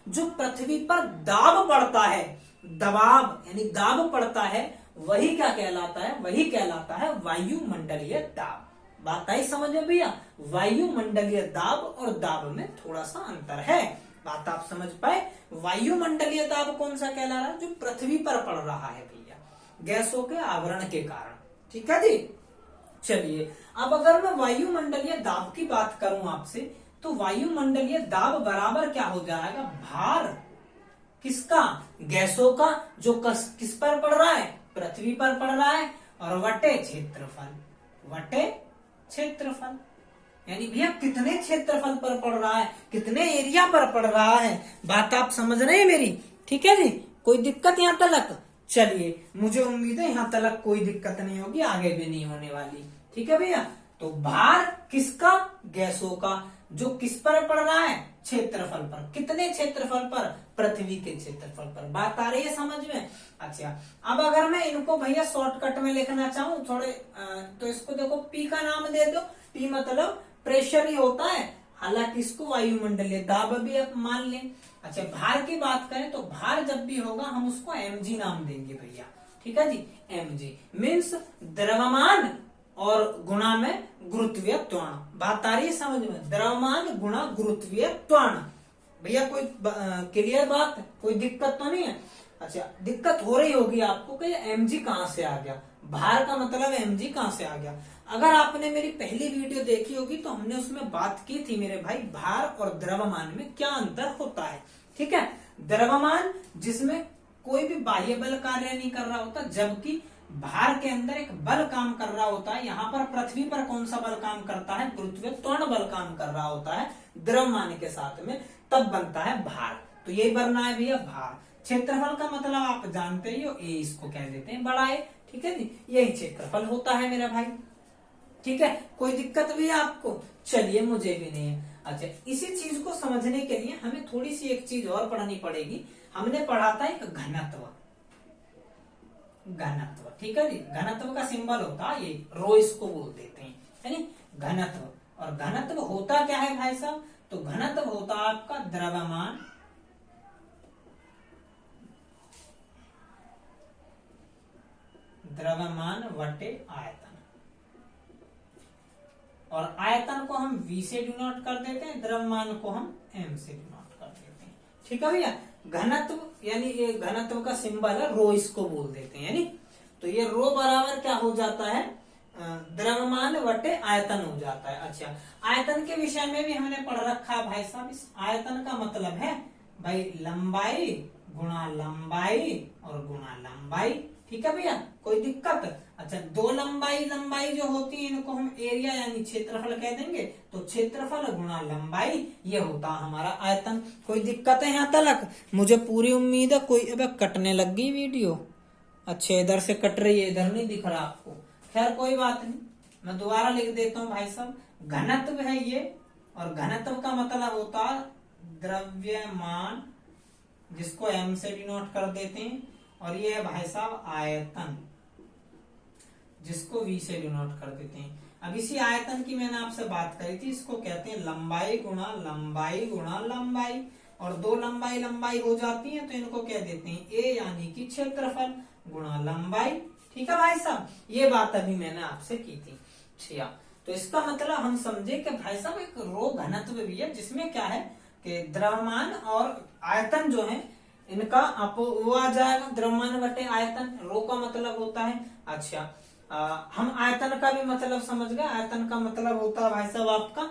जो पृथ्वी पर दाब पड़ता है, दबाव यानी दाब पड़ता है, वही क्या कहलाता है, वही कहलाता है वायुमंडलीय दाब। बात आई समझ में भैया, वायुमंडलीय दाब और दाब में थोड़ा सा अंतर है, बात आप समझ पाए। वायुमंडलीय दाब कौन सा कहला रहा है, जो पृथ्वी पर पड़ रहा है भैया गैसों के आवरण के कारण। ठीक है जी, चलिए अब अगर मैं वायुमंडलीय दाब की बात करूं आपसे, तो वायुमंडलीय दाब बराबर क्या हो जाएगा, भार किसका, गैसों का, जो किस पर पड़ रहा है, पृथ्वी पर पड़ रहा है, और वटे क्षेत्रफल, वटे क्षेत्रफल यानी भैया कितने क्षेत्रफल पर पड़ रहा है, कितने एरिया पर पड़ रहा है। बात आप समझ रहे हैं मेरी। ठीक है जी, कोई दिक्कत यहां तक। चलिए मुझे उम्मीद है यहां तक कोई दिक्कत नहीं होगी, आगे भी नहीं होने वाली। ठीक है भैया, तो भार किसका, गैसों का, जो किस पर पड़ रहा है, क्षेत्रफल पर। कितने क्षेत्रफल पर, पृथ्वी के क्षेत्रफल पर। बात आ रही है समझ में। अच्छा, अब अगर मैं इनको भैया शॉर्टकट में लिखना चाहूं थोड़े, तो इसको देखो पी का नाम दे दो। पी मतलब प्रेशर ही होता है, हालांकि इसको वायुमंडलीय दाब भी आप मान लें। अच्छा, भार की बात करें तो भार जब भी होगा हम उसको mg नाम देंगे भैया, ठीक है जी। mg मीन्स द्रव्यमान और गुणा में गुरुत्वीय त्वरण। बात आ रही है समझ में, द्रव्यमान गुणा गुरुत्वीय त्वरण। भैया कोई क्लियर बात, कोई दिक्कत तो नहीं है? अच्छा, दिक्कत हो रही होगी आपको कि mg कहां से आ गया, भार का मतलब mg कहां से आ गया। अगर आपने मेरी पहली वीडियो देखी होगी तो हमने उसमें बात की थी मेरे भाई, भार और द्रव्यमान में क्या अंतर होता है, ठीक है। द्रव्यमान जिसमें कोई भी बाह्य बल कार्य नहीं कर रहा होता, जबकि भार के अंदर एक बल काम कर रहा होता है। यहाँ पर पृथ्वी पर कौन सा बल काम करता है, गुरुत्वीय त्वरण बल काम कर रहा होता है द्रव्यमान के साथ में, तब बनता है भार। तो यही बनना है भैया भार। क्षेत्रफल का मतलब आप जानते ही हो, ए इसको कह देते हैं बड़ा ए, ठीक है जी, यही क्षेत्रफल होता है मेरा भाई, ठीक है। कोई दिक्कत भी है आपको? चलिए, मुझे भी नहीं है। अच्छा, इसी चीज को समझने के लिए हमें थोड़ी सी एक चीज और पढ़नी पड़ेगी। हमने पढ़ा था एक घनत्व, घनत्व, ठीक है जी। घनत्व का सिंबल होता है ये रो, इसको बोल देते हैं, है नी, घनत्व। और घनत्व होता क्या है भाई साहब? तो घनत्व होता आपका द्रव्यमान वटे आयतन। और आयतन को हम v से डिनोट कर देते हैं, द्रव्यमान को हम m से डिनोट कर देते हैं, ठीक है भैया। घनत्व यानी ये घनत्व का सिंबल है रो, इसको बोल देते हैं, यानी तो ये रो बराबर क्या हो जाता है, द्रव्यमान वटे आयतन हो जाता है। अच्छा, आयतन के विषय में भी हमने पढ़ रखा है भाई साहब। इस आयतन का मतलब है भाई लंबाई गुणा लंबाई और गुणा लंबाई, ठीक है भैया, कोई दिक्कत? अच्छा, दो लंबाई जो होती है इनको हम एरिया यानी क्षेत्रफल कह देंगे, तो क्षेत्रफल गुणा लंबाई ये होता हमारा आयतन। कोई दिक्कत है यहाँ तक? मुझे पूरी उम्मीद है कोई, अब कटने लग गई वीडियो, अच्छा इधर से कट रही है, इधर नहीं दिख रहा आपको, खैर कोई बात नहीं, मैं दोबारा लिख देता हूँ भाई साहब। घनत्व है ये, और घनत्व का मतलब होता है द्रव्यमान, जिसको m से डिनोट कर देते हैं, और ये है भाई साहब आयतन, जिसको v से डिनोट कर देते हैं। अब इसी आयतन की मैंने आपसे बात करी थी, इसको कहते हैं लंबाई गुणा लंबाई गुणा लंबाई, और दो लंबाई हो जाती है तो इनको कह देते हैं a यानी कि क्षेत्रफल गुणा लंबाई, ठीक है भाई साहब। ये बात अभी मैंने आपसे की थी, ठीक। तो इसका मतलब हम समझे कि भाई साहब एक रो घनत्व भी है, जिसमें क्या है कि द्रव्यमान और आयतन जो है इनका वो आ जाएगा, द्रव्यमान बटे आयतन, रो का मतलब होता है। अच्छा, हम आयतन का भी मतलब समझ गए। आयतन का मतलब होता है भाई साहब आपका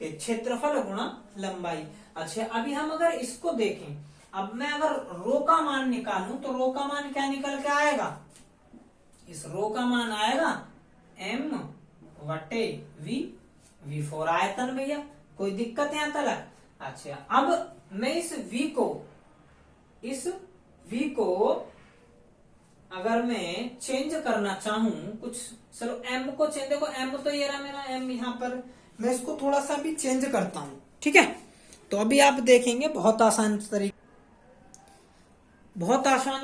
कि क्षेत्रफल गुणा लंबाई। अच्छा, अभी हम अगर इसको देखें, अब मैं अगर रो का मान निकालूं तो रो का मान क्या निकल के आएगा? इस रो का मान आएगा m वटे v फोर आयतन भैया, कोई दिक्कत यहाँ तक? अच्छा, अब मैं इस v को अगर मैं चेंज करना चाहूं कुछ, चलो m को चेंज, देखो m तो ये रहा मेरा m, यहाँ पर मैं इसको थोड़ा सा भी चेंज करता हूं, ठीक है। तो अभी आप देखेंगे बहुत आसानी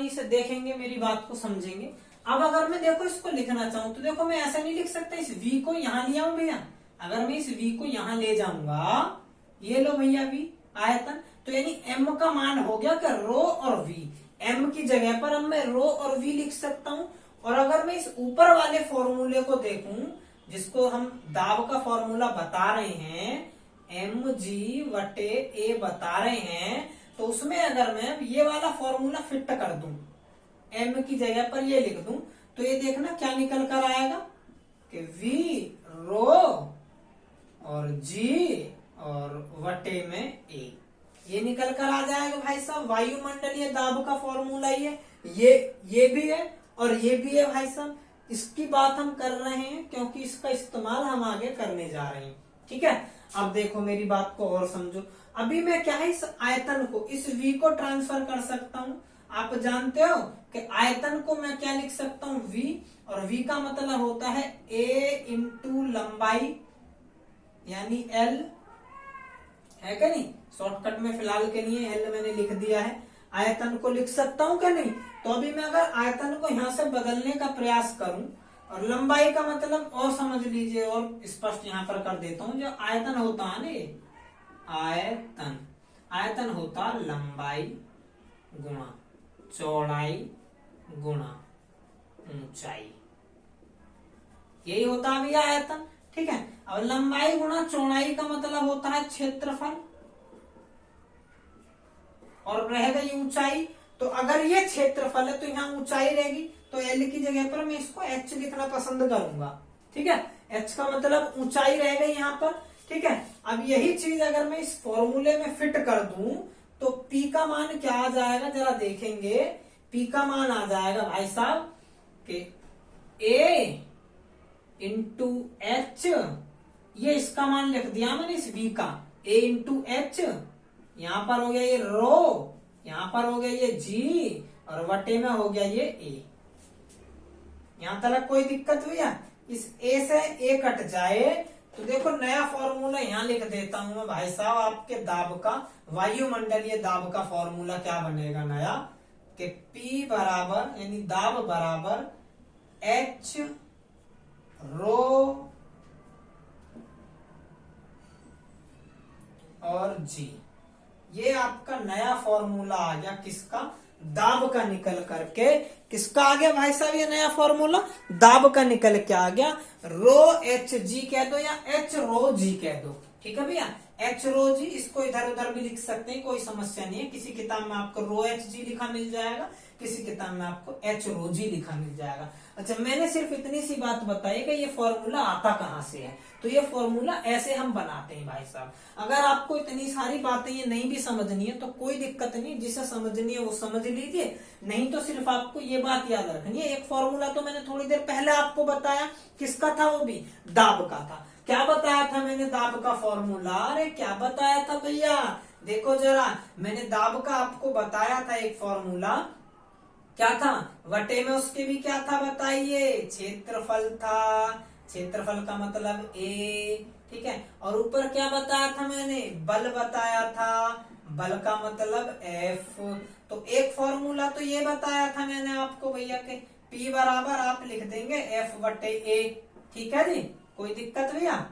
से देखेंगे, मेरी बात को समझेंगे। अब अगर मैं देखो इसको लिखना चाहूं तो देखो मैं ऐसा नहीं लिख सकता, इस v को यहां ले आऊं भैया। अगर मैं इस v को यहां ले जाऊंगा, ये लो भैया v आयतन, तो यानी m का मान हो गया कि रो और v, m की जगह पर अब मैं रो और v लिख सकता हूं। और अगर मैं इस ऊपर वाले फॉर्मूले को देखूं, जिसको हम दाब का फॉर्मूला बता रहे हैं, mg वटे a बता रहे हैं, तो उसमें अगर मैं ये वाला फॉर्मूला फिट कर दूं, m की जगह पर ये लिख दूं, तो ये देखना क्या निकल कर आएगा कि v रो और g और वटे में a, ये निकल कर आ जाएगा भाई साहब। वायुमंडलीय दाब का फॉर्मूला ये भी है और ये भी है भाई साहब। इसकी बात हम कर रहे हैं क्योंकि इसका इस्तेमाल हम आगे करने जा रहे हैं, ठीक है। अब देखो मेरी बात को और समझो। अभी मैं क्या है, इस आयतन को, इस v को ट्रांसफर कर सकता हूं। आप जानते हो कि आयतन को मैं क्या लिख सकता हूं, v, और v का मतलब होता है a इंटू लंबाई यानी l, है क्या नहीं। शॉर्टकट में फिलहाल के लिए l मैंने लिख दिया है। आयतन को लिख सकता हूं क्या नहीं? तो अभी मैं अगर आयतन को यहां से बदलने का प्रयास करूं, और लंबाई का मतलब और समझ लीजिए और स्पष्ट यहां पर कर देता हूं, जो आयतन होता है ना, आयतन होता लंबाई गुणा चौड़ाई गुणा ऊंचाई, यही होता है भैया आयतन। ठीक है, अब लंबाई गुणा चौड़ाई का मतलब होता है क्षेत्रफल, और रह गई ऊंचाई। तो अगर ये क्षेत्रफल है तो यहाँ ऊंचाई रहेगी, तो एल की जगह पर मैं इसको एच लिखना पसंद करूंगा। ठीक है, एच का मतलब ऊंचाई रह गई यहाँ पर। ठीक है, अब यही चीज अगर मैं इस फॉर्मूले में फिट कर दूं तो पी का मान क्या आ जाएगा, जरा देखेंगे। पी का मान आ जाएगा भाई साहब कि ए इंटू एच, ये इसका मान लिख दिया मैंने इस v का, a इंटू एच, यहां पर हो गया ये रो, यहां पर हो गया ये g, और वटे में हो गया ये a। यहां तक कोई दिक्कत हुई है? इस a से a कट जाए तो देखो नया फॉर्मूला यहां लिख देता हूं मैं भाई साहब, आपके दाब का, वायुमंडलीय दाब का फॉर्मूला क्या बनेगा नया, कि P बराबर यानी दाब बराबर H रो और जी। ये आपका नया फॉर्मूला आ गया किसका, दाब का निकल करके। किसका आ गया भाई साहब ये नया फॉर्मूला, दाब का निकल के आ गया। रो एच जी कह दो या एच रो जी कह दो। ठीक है भैया, एच रो जी, इसको इधर उधर भी लिख सकते हैं, कोई समस्या नहीं है। किसी किताब में आपको रो एच जी लिखा मिल जाएगा, किसी किताब में आपको एच रो जी लिखा मिल जाएगा। अच्छा, मैंने सिर्फ इतनी सी बात बताई कि ये फॉर्मूला आता कहां से है। तो ये फॉर्मूला ऐसे हम बनाते हैं भाई साहब। अगर आपको इतनी सारी बातें ये नहीं भी समझनी है तो कोई दिक्कत नहीं, जिसे समझनी है वो समझ लीजिए, नहीं तो सिर्फ आपको ये बात याद रखनी है। एक फॉर्मूला तो मैंने थोड़ी देर पहले आपको बताया, किसका था, वो भी दाब का था। क्या बताया था मैंने दाब का फॉर्मूला, अरे क्या बताया था भैया, देखो जरा, मैंने दाब का आपको बताया था एक फॉर्मूला, क्या था, वटे में उसके भी क्या था बताइए, क्षेत्रफल था, क्षेत्रफल का मतलब ए। ठीक है, और ऊपर क्या बताया था मैंने, बल बताया था, बल का मतलब एफ। तो एक फॉर्मूला तो ये बताया था मैंने आपको भैया के P बराबर आप लिख देंगे F बटे ए। ठीक है जी, कोई दिक्कत भैया,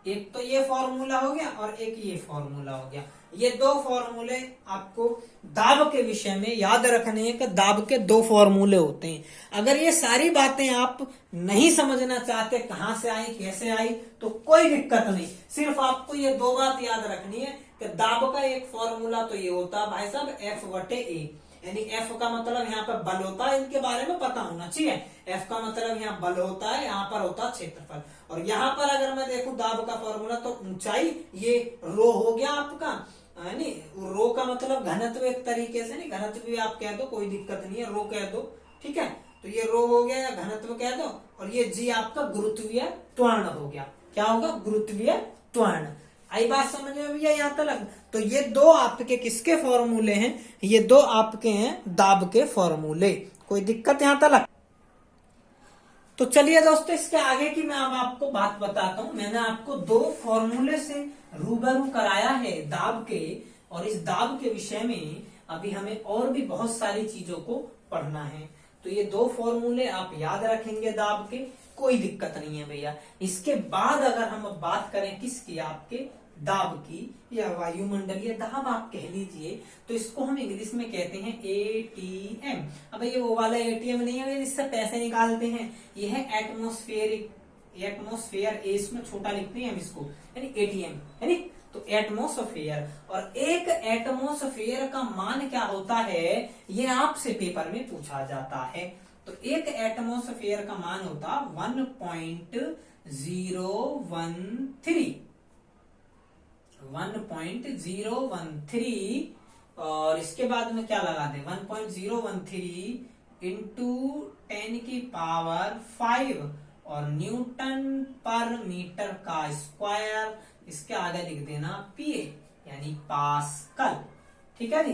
एक तो ये फॉर्मूला हो गया और एक ये फॉर्मूला हो गया। ये दो फॉर्मूले आपको दाब के विषय में याद रखने हैं कि दाब के दो फॉर्मूले होते हैं। अगर ये सारी बातें आप नहीं समझना चाहते कहां से आई कैसे आई तो कोई दिक्कत नहीं, सिर्फ आपको ये दो बात याद रखनी है कि दाब का एक फॉर्मूला तो ये होता है भाई साहब F बटे ए, यानी F का मतलब यहाँ पर बल होता है, इनके बारे में पता होना चाहिए। F का मतलब यहाँ बल होता है, यहाँ पर होता है क्षेत्रफल। और यहाँ पर अगर मैं देखूं दाब का फॉर्मूला तो ऊंचाई, ये रो हो गया आपका, यानी रो का मतलब घनत्व, एक तरीके से नहीं, घनत्व भी आप कह दो कोई दिक्कत नहीं है, रो कह दो। ठीक है, तो ये रो हो गया या घनत्व कह दो, और ये जी आपका गुरुत्वीय त्वरण हो गया। क्या होगा, गुरुत्वीय त्वरण। आई बात समझ में भैया यहाँ तक? तो ये दो आपके किसके फॉर्मूले हैं, ये दो आपके हैं दाब के फॉर्मूले। कोई दिक्कत यहाँ तक? तो चलिए दोस्तों, इसके आगे की मैं अब आपको बात बताता हूं। मैंने आपको दो फॉर्मूले से रूबरू कराया है दाब के, और इस दाब के विषय में अभी हमें और भी बहुत सारी चीजों को पढ़ना है। तो ये दो फॉर्मूले आप याद रखेंगे दाब के, कोई दिक्कत नहीं है भैया। इसके बाद अगर हम बात करें किसकी, आपके दाब की या वायुमंडलीय दाब आप कह लीजिए, तो इसको हम इंग्लिश में कहते हैं ATM। अब ये वो वाला ATM नहीं है जिससे पैसे निकालते हैं, ये है एटमॉस्फेरिक, एटमॉस्फेयर, इसमें छोटा लिखते हैं हम इसको, यानी ATM, यानी तो एटमॉस्फेयर। और एक एटमॉस्फेयर का मान क्या होता है, ये आपसे पेपर में पूछा जाता है। तो एक एटमॉस्फेयर का मान होता 1.013, और इसके बाद में क्या लगा दे, 1.013 इंटू 10 की पावर 5 और न्यूटन पर मीटर का स्क्वायर, इसके आगे लिख देना PA यानी पास्कल। ठीक है जी,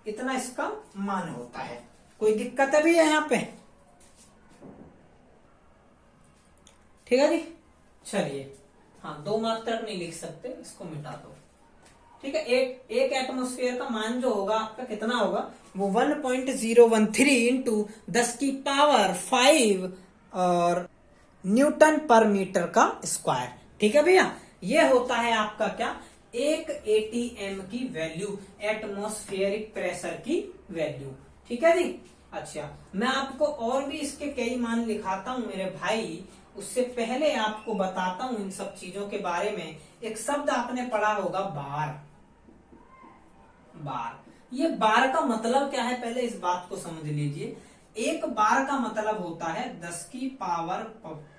इतना इसका मान होता है। कोई दिक्कत है भी है यहाँ पे? ठीक है जी, चलिए, हाँ, दो मात्रक नहीं लिख सकते, इसको मिटा दो। ठीक है, एक एटमॉस्फेयर का मान जो होगा आपका कितना होगा, वो 1.013 इंटू 10 की पावर 5 और न्यूटन पर मीटर का स्क्वायर। ठीक है भैया, ये होता है आपका क्या, एक एटीएम की वैल्यू, एटमॉस्फेरिक प्रेशर की वैल्यू। ठीक है जी। अच्छा, मैं आपको और भी इसके कई मान लिखाता हूं मेरे भाई, उससे पहले आपको बताता हूं इन सब चीजों के बारे में। एक शब्द आपने पढ़ा होगा, बार। बार, ये बार का मतलब क्या है, पहले इस बात को समझ लीजिए। एक बार का मतलब होता है 10 की पावर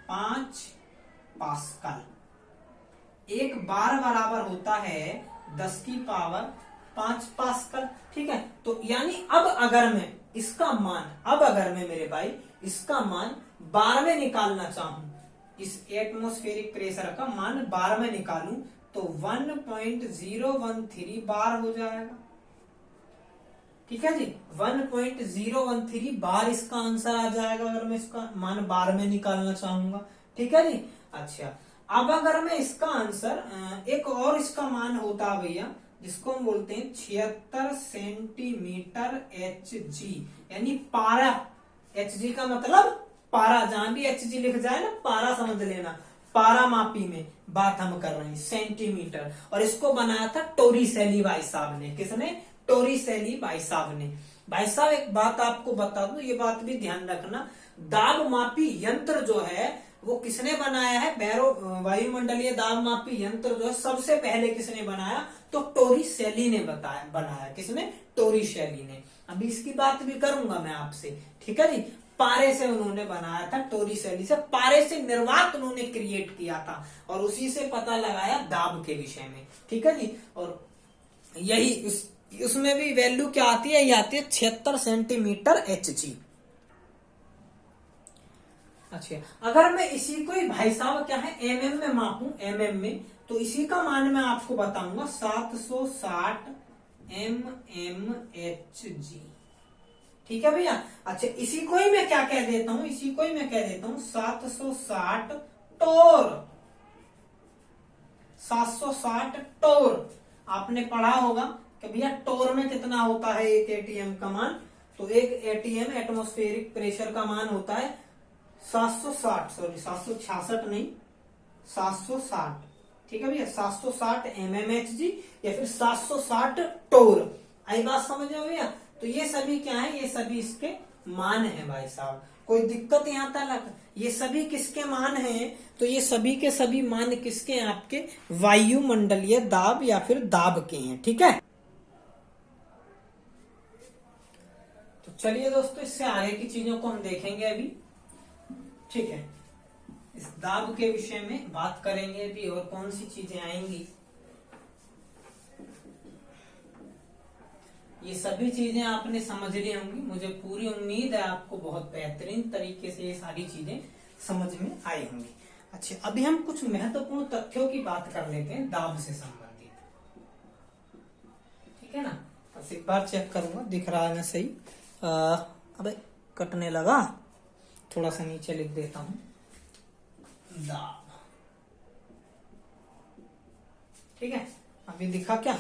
5 पास्कल। एक बार बराबर होता है 10 की पावर 5 पास्कल। ठीक है, तो यानी अब अगर मैं इसका मान, अब अगर मैं मेरे भाई इसका मान बार में निकालना चाहूं, इस एटमॉस्फेरिक प्रेशर का मान बार में निकालूं, तो 1.013 बार हो जाएगा। ठीक है जी, 1.013 बार इसका आंसर आ जाएगा अगर मैं इसका मान बार में निकालना चाहूंगा। ठीक है जी। अच्छा, अब अगर मैं इसका आंसर, एक और इसका मान होता है भैया, जिसको हम बोलते हैं 76 सेंटीमीटर HG, यानी पारा। HG का मतलब पारा, जहां भी HG लिख जाए ना, पारा समझ लेना। पारा मापी में बात हम कर रहे हैं, सेंटीमीटर। और इसको बनाया था टोरिसेली भाई साहब ने। किसने? टोरिसेली भाई साहब ने। भाई साहब एक बात आपको बता दूं, ये बात भी ध्यान रखना, दाब मापी यंत्र जो है वो किसने बनाया है? वायुमंडलीय दाब मापी यंत्र जो है सबसे पहले किसने बनाया? तो टोरिसेली ने बनाया। किसने? टोरिसेली ने। अभी इसकी बात भी करूंगा मैं आपसे। ठीक है जी। पारे से उन्होंने बनाया था, टोरिसेली से। पारे से निर्वात उन्होंने क्रिएट किया था और उसी से पता लगाया दाब के विषय में। ठीक है जी। और यही उसमें भी वैल्यू क्या आती है? ये आती है 76 सेंटीमीटर HG। अच्छा, अगर मैं इसी को ही भाई साहब क्या है mm में मापूं, mm में, तो इसी का मान मैं आपको बताऊंगा 760 mmHg। ठीक है भैया। अच्छा, इसी को ही मैं क्या कह देता हूं, इसी को ही मैं कह देता हूं 760 टोर। 760 टोर। आपने पढ़ा होगा कि भैया टोर में कितना होता है एक एटीएम का मान, तो एक एटीएम एटमॉस्फेरिक प्रेशर का मान होता है 760, सॉरी 766 नहीं, 760। ठीक है भैया, 760 mmHg या फिर 760 टोर। आई बात समझ में भैया? तो ये सभी क्या है? ये सभी इसके मान है भाई साहब। कोई दिक्कत यहाँ तक? ये सभी किसके मान हैं? तो ये सभी के सभी मान किसके हैं? आपके वायुमंडलीय दाब या फिर दाब के हैं। ठीक है, तो चलिए दोस्तों, इससे आगे की चीजों को हम देखेंगे अभी। ठीक है, इस दाब के विषय में बात करेंगे अभी, और कौन सी चीजें आएंगी। ये सभी चीजें आपने समझ ली होंगी, मुझे पूरी उम्मीद है आपको बहुत बेहतरीन तरीके से ये सारी चीजें समझ में आई होंगी। अच्छा, अभी हम कुछ महत्वपूर्ण तथ्यों की बात कर लेते हैं दाब से संबंधित। ठीक है ना? बस एक बार चेक करूंगा दिख रहा है ना सही। अबे कटने लगा, थोड़ा सा नीचे लिख देता हूं, दाब। ठीक है, अभी दिखा क्या?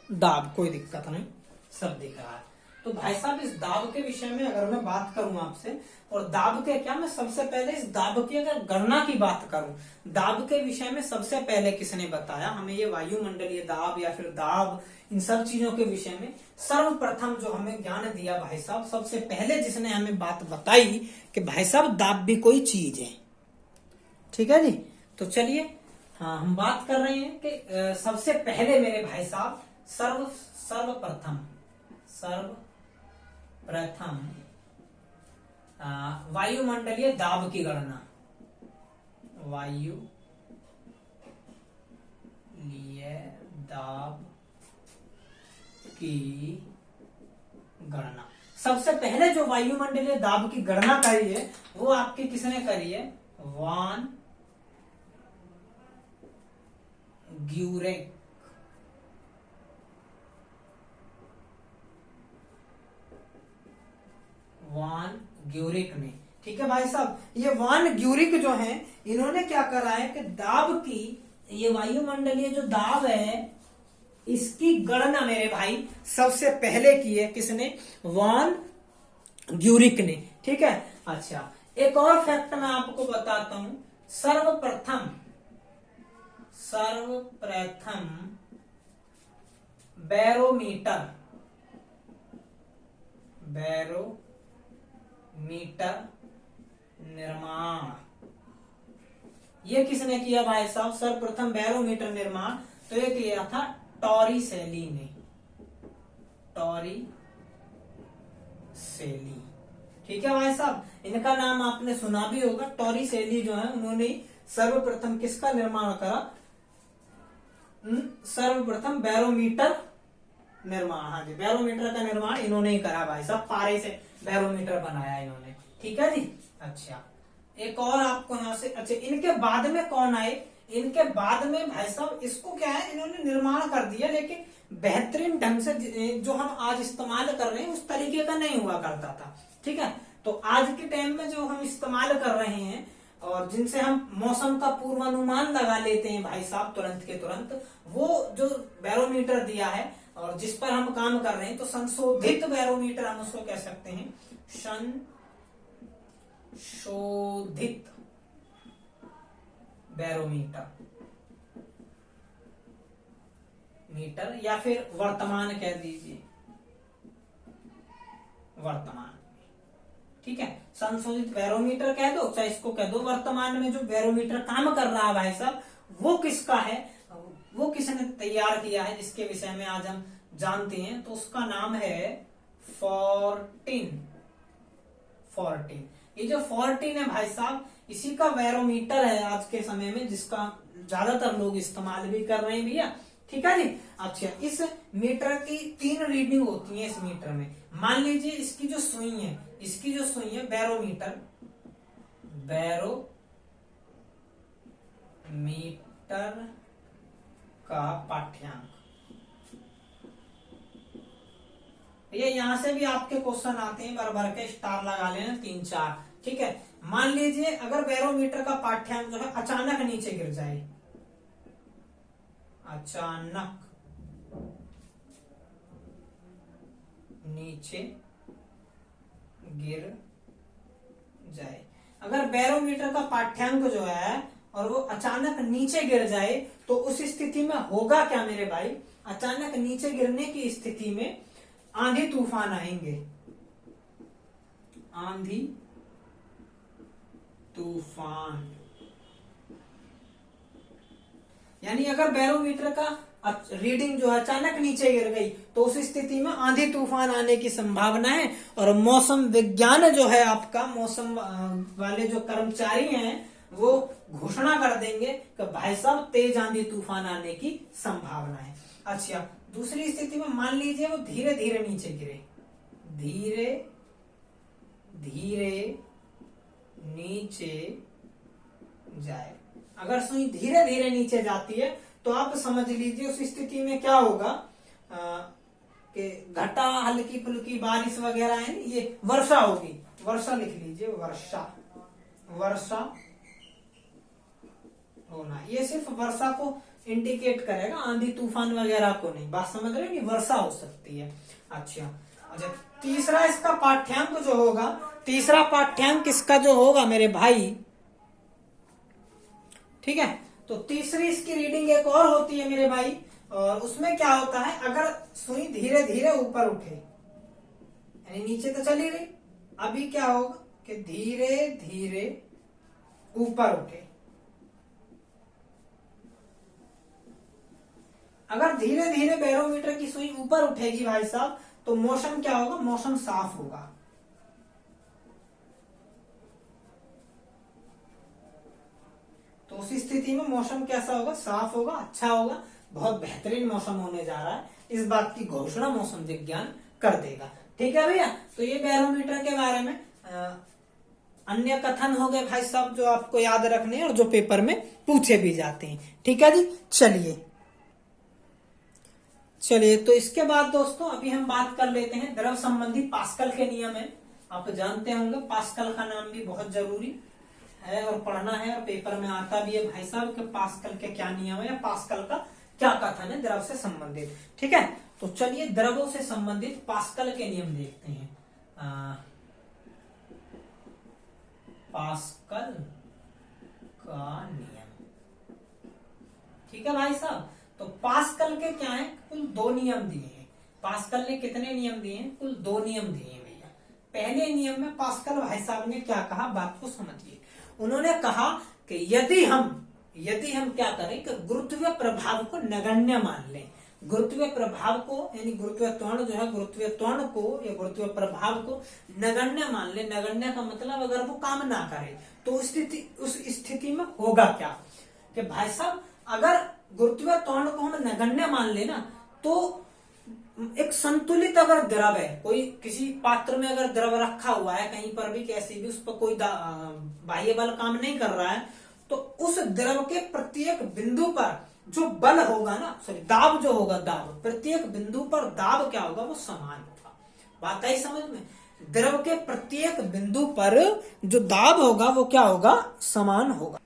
दाब, कोई दिक्कत नहीं, सब दिख रहा है। तो भाई साहब इस दाब के विषय में अगर मैं बात करूं आपसे, और दाब के क्या, मैं सबसे पहले इस दाब की अगर गणना की बात करूं, दाब के विषय में सबसे पहले किसने बताया हमें ये वायुमंडलीय दाब या फिर दाब, इन सब चीजों के विषय में सर्वप्रथम जो हमें ज्ञान दिया भाई साहब, सबसे पहले जिसने हमें बात बताई कि भाई साहब दाब भी कोई चीज है। ठीक है जी। तो चलिए, हाँ, हम बात कर रहे हैं कि सबसे पहले मेरे भाई साहब सर्वप्रथम वायुमंडलीय दाब की गणना, वायुमंडलीय दाब की गणना, सबसे पहले जो वायुमंडलीय दाब की गणना करी है वो आपकी किसने करी है? वान ग्यूरेक। वान ग्यूरिक ने। ठीक है भाई साहब, ये वान ग्यूरिक जो हैं, इन्होंने क्या करा है कि दाब की, ये वायुमंडलीय जो दाब है इसकी गणना मेरे भाई सबसे पहले की है किसने? वान ग्यूरिक ने। ठीक है। अच्छा, एक और फैक्ट मैं आपको बताता हूं। सर्वप्रथम बैरोमीटर निर्माण ये किसने किया भाई साहब? सर्वप्रथम बैरोमीटर निर्माण तो ये किया था टॉरिसेली ने। ठीक है भाई साहब, इनका नाम आपने सुना भी होगा। टॉरिसेली जो है उन्होंने सर्वप्रथम किसका निर्माण करा? सर्वप्रथम बैरोमीटर निर्माण। हाँ जी, बैरोमीटर का निर्माण इन्होंने ही करा भाई साहब, पारे से बैरोमीटर बनाया इन्होंने। ठीक है जी। अच्छा, एक और आपको यहाँ से, अच्छा इनके बाद में कौन आए? इनके बाद में भाई साहब इसको क्या है, इन्होंने निर्माण कर दिया, लेकिन बेहतरीन ढंग से जो हम आज इस्तेमाल कर रहे हैं उस तरीके का नहीं हुआ करता था। ठीक है, तो आज के टाइम में जो हम इस्तेमाल कर रहे हैं और जिनसे हम मौसम का पूर्वानुमान लगा लेते हैं भाई साहब तुरंत के तुरंत, वो जो बैरोमीटर दिया है और जिस पर हम काम कर रहे हैं, तो संशोधित बैरोमीटर हम उसको कह सकते हैं। संशोधित बैरोमीटर या फिर वर्तमान कह दीजिए, वर्तमान। ठीक है, संशोधित बैरोमीटर कह दो, चाहे इसको कह दो वर्तमान में जो बैरोमीटर काम कर रहा है भाई साहब, वो किसका है, वो किसने तैयार किया है, जिसके विषय में आज हम जानते हैं, तो उसका नाम है फोर्टीन। ये जो 14 है भाई साहब, इसी का बैरोमीटर है आज के समय में, जिसका ज्यादातर लोग इस्तेमाल भी कर रहे हैं भैया। ठीक है जी। अच्छा, इस मीटर की 3 रीडिंग होती है इस मीटर में। मान लीजिए इसकी जो सुई है, बैरोमीटर का पाठ्यांक। ये यहां से भी आपके क्वेश्चन आते हैं, भर भर के स्टार लगा लेना 3-4। ठीक है, मान लीजिए अगर बैरोमीटर का पाठ्यांक जो है अचानक नीचे गिर जाए, अचानक नीचे गिर जाए, अगर बैरोमीटर का पाठ्यांक जो है और वो अचानक नीचे गिर जाए, तो उस स्थिति में होगा क्या मेरे भाई? अचानक नीचे गिरने की स्थिति में आंधी तूफान आएंगे, आंधी तूफान। यानी अगर बैरोमीटर का रीडिंग जो अचानक नीचे गिर गई, तो उस स्थिति में आंधी तूफान आने की संभावना है। और मौसम विज्ञान जो है आपका, मौसम वाले जो कर्मचारी हैं, वो घोषणा कर देंगे कि भाई साहब तेज आंधी तूफान आने की संभावना है। अच्छा, दूसरी स्थिति में मान लीजिए वो धीरे धीरे नीचे गिरे, धीरे धीरे नीचे जाए। अगर सुई धीरे धीरे नीचे जाती है, तो आप समझ लीजिए उस स्थिति में क्या होगा कि घटा, हल्की फुल्की बारिश वगैरह है, ये वर्षा होगी। वर्षा लिख लीजिए, वर्षा होना। ये सिर्फ वर्षा को इंडिकेट करेगा, आंधी तूफान वगैरह को नहीं। बात समझ रहे हैं कि वर्षा हो सकती है। अच्छा, तीसरा इसका पाठ्यांक जो होगा, तीसरा पाठ्यांक इसका जो होगा मेरे भाई, ठीक है, तो तीसरी इसकी रीडिंग एक और होती है मेरे भाई, और उसमें क्या होता है, अगर सुई धीरे धीरे ऊपर उठे, यानी नीचे तो चली गई, अभी क्या होगा कि धीरे धीरे ऊपर उठे। अगर धीरे धीरे बैरोमीटर की सुई ऊपर उठेगी भाई साहब, तो मौसम क्या होगा? मौसम साफ होगा। तो उस स्थिति में मौसम कैसा होगा? साफ होगा, अच्छा होगा, बहुत बेहतरीन मौसम होने जा रहा है। इस बात की घोषणा मौसम विज्ञान कर देगा। ठीक है भैया, तो ये बैरोमीटर के बारे में अन्य कथन हो गए भाई साहब, जो आपको याद रखने हैं और जो पेपर में पूछे भी जाते हैं। ठीक है जी, चलिए तो इसके बाद दोस्तों अभी हम बात कर लेते हैं द्रव संबंधी पास्कल के नियम है। आप जानते होंगे पास्कल का नाम भी बहुत जरूरी है और पढ़ना है, और पेपर में आता भी है भाई साहब कि पास्कल के क्या नियम है या पास्कल का क्या कथन है द्रव से संबंधित। ठीक है, तो चलिए द्रवों से संबंधित पास्कल के नियम देखते हैं। पास्कल का नियम। ठीक है भाई साहब, तो पास्कल के क्या है, कुल 2 नियम दिए हैं। पास्कल ने कितने नियम दिए हैं, कुल 2 नियम दिए हैं भैया। पहले नियम में पास्कल भाई साहब ने क्या कहा, बात को समझिए। उन्होंने कहा कि यदि हम क्या करें कि गुरुत्वीय प्रभाव को नगण्य मान लें, गुरुत्वीय प्रभाव को यानी गुरुत्वीय त्वरण जो है, गुरुत्वीय त्वरण को या गुरुत्वीय प्रभाव को नगण्य मान ले। नगण्य का मतलब अगर वो काम ना करे तो उस स्थिति में होगा क्या कि भाई साहब, अगर गुरुत्वीय त्वरण को हम नगण्य मान लेना तो एक संतुलित अगर द्रव है, कोई किसी पात्र में अगर द्रव रखा हुआ है कहीं पर भी, कैसे भी, उस पर कोई बाह्य बल काम नहीं कर रहा है, तो उस द्रव के प्रत्येक बिंदु पर जो बल होगा ना, सॉरी दाब जो होगा, दाब प्रत्येक बिंदु पर दाब क्या होगा, वो समान होगा। बात आई समझ में? द्रव के प्रत्येक बिंदु पर जो दाब होगा वो क्या होगा, समान होगा।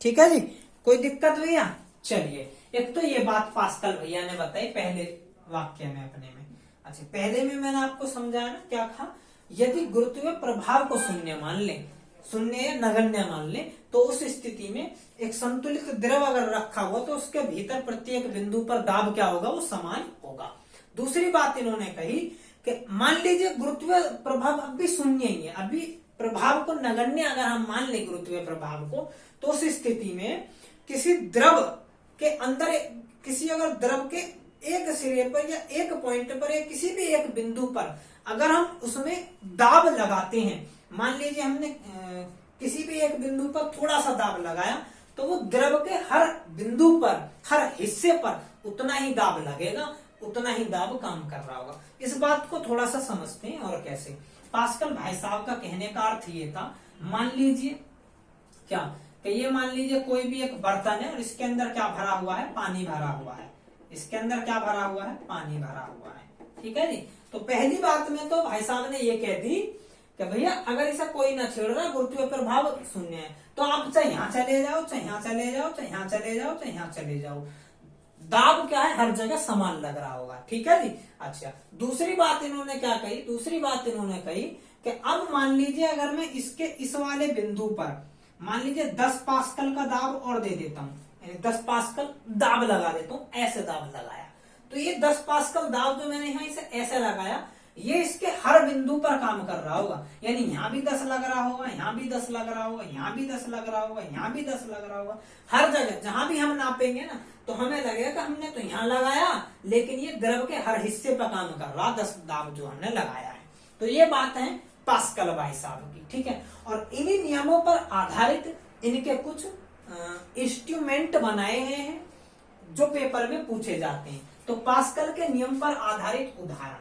ठीक है जी, कोई दिक्कत भैया? चलिए, एक तो ये बात पास्कल भैया ने बताई पहले वाक्य में अपने में। अच्छा, पहले में मैंने आपको समझाया ना, क्या कहा, यदि गुरुत्वीय प्रभाव को शून्य मान लें, शून्य या नगण्य मान लें, तो उस स्थिति में एक संतुलित द्रव अगर रखा हुआ तो उसके भीतर प्रत्येक बिंदु पर दाब क्या होगा, वो समान होगा। दूसरी बात इन्होंने कही कि मान लीजिए गुरुत्वीय प्रभाव अभी शून्य ही है, अभी प्रभाव को नगण्य अगर हम मान लें गुरुत्वीय प्रभाव को, तो उस स्थिति में किसी द्रव के अंदर, किसी अगर द्रव के एक सिरे पर या एक पॉइंट पर या किसी भी एक बिंदु पर अगर हम उसमें दाब लगाते हैं, मान लीजिए हमने किसी भी एक बिंदु पर थोड़ा सा दाब लगाया, तो वो द्रव के हर बिंदु पर, हर हिस्से पर उतना ही दाब लगेगा, उतना ही दाब काम कर रहा होगा। इस बात को थोड़ा सा समझते हैं। और कैसे? पास्कल भाई साहब का कहने का अर्थ ये था, मान लीजिए क्या कि ये मान लीजिए कोई भी एक बर्तन है और इसके अंदर क्या भरा हुआ है, पानी भरा हुआ है। इसके अंदर क्या भरा हुआ है, पानी भरा हुआ है। ठीक है जी, तो पहली बात में तो भाई साहब ने ये कह दी कि भैया अगर इसे कोई ना छेड़ रहा, गुरुत्वीय प्रभाव शून्य है, तो आप चाहे यहां चले जाओ, चाहे यहां चले जाओ, चाहे यहां चले जाओ, चाहे यहां चले जाओ, दाब क्या है, हर जगह समान लग रहा होगा। ठीक है जी। अच्छा, दूसरी बात इन्होंने क्या कही, दूसरी बात इन्होंने कही कि अब मान लीजिए अगर मैं इसके इस वाले बिंदु पर मान लीजिए 10 पास्कल का दाब और दे देता हूं, 10 पास्कल दाब लगा देता हूं, ऐसे दाब लगाया, तो ये 10 पास्कल दाब जो मैंने यहाँ इसे ऐसे लगाया, ये इसके हर बिंदु पर काम कर रहा होगा। यानी यहाँ भी 10 लग रहा होगा, यहाँ भी 10 लग रहा होगा, यहाँ भी 10 लग रहा होगा, यहाँ भी 10 लग रहा होगा। हर जगह जहां भी हम नापेंगे ना, तो हमें लगेगा कि हमने तो यहाँ लगाया, लेकिन ये द्रव के हर हिस्से पर काम कर रहा, 10 दाब जो हमने लगाया है। तो ये बात है पास्कल भाई साहब की। ठीक है, और इन्हीं नियमों पर आधारित इनके कुछ इंस्ट्रूमेंट बनाए गए हैं जो पेपर में पूछे जाते हैं। तो पास्कल के नियम पर आधारित उदाहरण,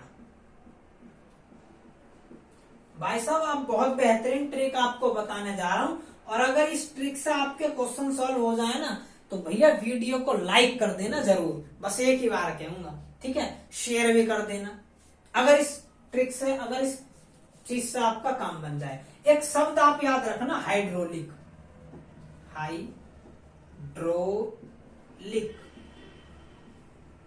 भाई साहब आप बहुत बेहतरीन ट्रिक आपको बताने जा रहा हूं, और अगर इस ट्रिक से आपके क्वेश्चन सॉल्व हो जाए ना, तो भैया वीडियो को लाइक कर देना जरूर, बस एक ही बार कहूंगा। ठीक है, शेयर भी कर देना अगर इस ट्रिक से, अगर इस चीज से आपका काम बन जाए। एक शब्द आप याद रखना, हाइड्रोलिक, हाइड्रोलिक।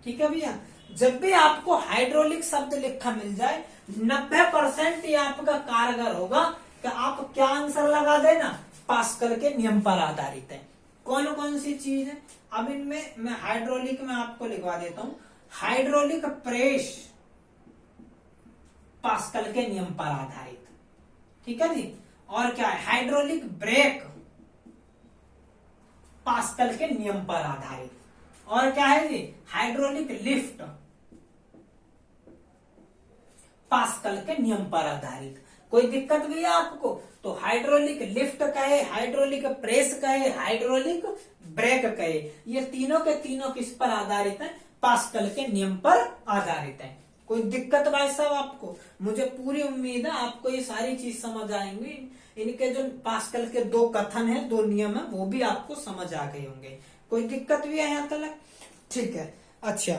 ठीक है भैया, जब भी आपको हाइड्रोलिक शब्द लिखा मिल जाए, 90% ये आपका कारगर होगा कि आप क्या आंसर लगा देना, पास्कल के नियम पर आधारित है। कौन कौन सी चीज है, अब इनमें मैं हाइड्रोलिक में आपको लिखवा देता हूं, हाइड्रोलिक प्रेस पास्कल के नियम पर आधारित। ठीक है जी, और क्या है, हाइड्रोलिक ब्रेक पास्कल के नियम पर आधारित, और क्या है जी, हाइड्रोलिक लिफ्ट पास्कल के नियम पर आधारित। कोई दिक्कत भी है आपको, तो हाइड्रोलिक लिफ्ट कहे, हाइड्रोलिक प्रेस कहे, हाइड्रोलिक ब्रेक कहे, ये तीनों के तीनों किस पर आधारित है, पास्कल के नियम पर आधारित है। कोई दिक्कत भाई साहब आपको? मुझे पूरी उम्मीद है आपको ये सारी चीज समझ आएंगी। इनके जो पास्कल के 2 कथन है, 2 नियम है, वो भी आपको समझ आ गए होंगे। कोई दिक्कत भी है यहाँ तक? ठीक है। अच्छा,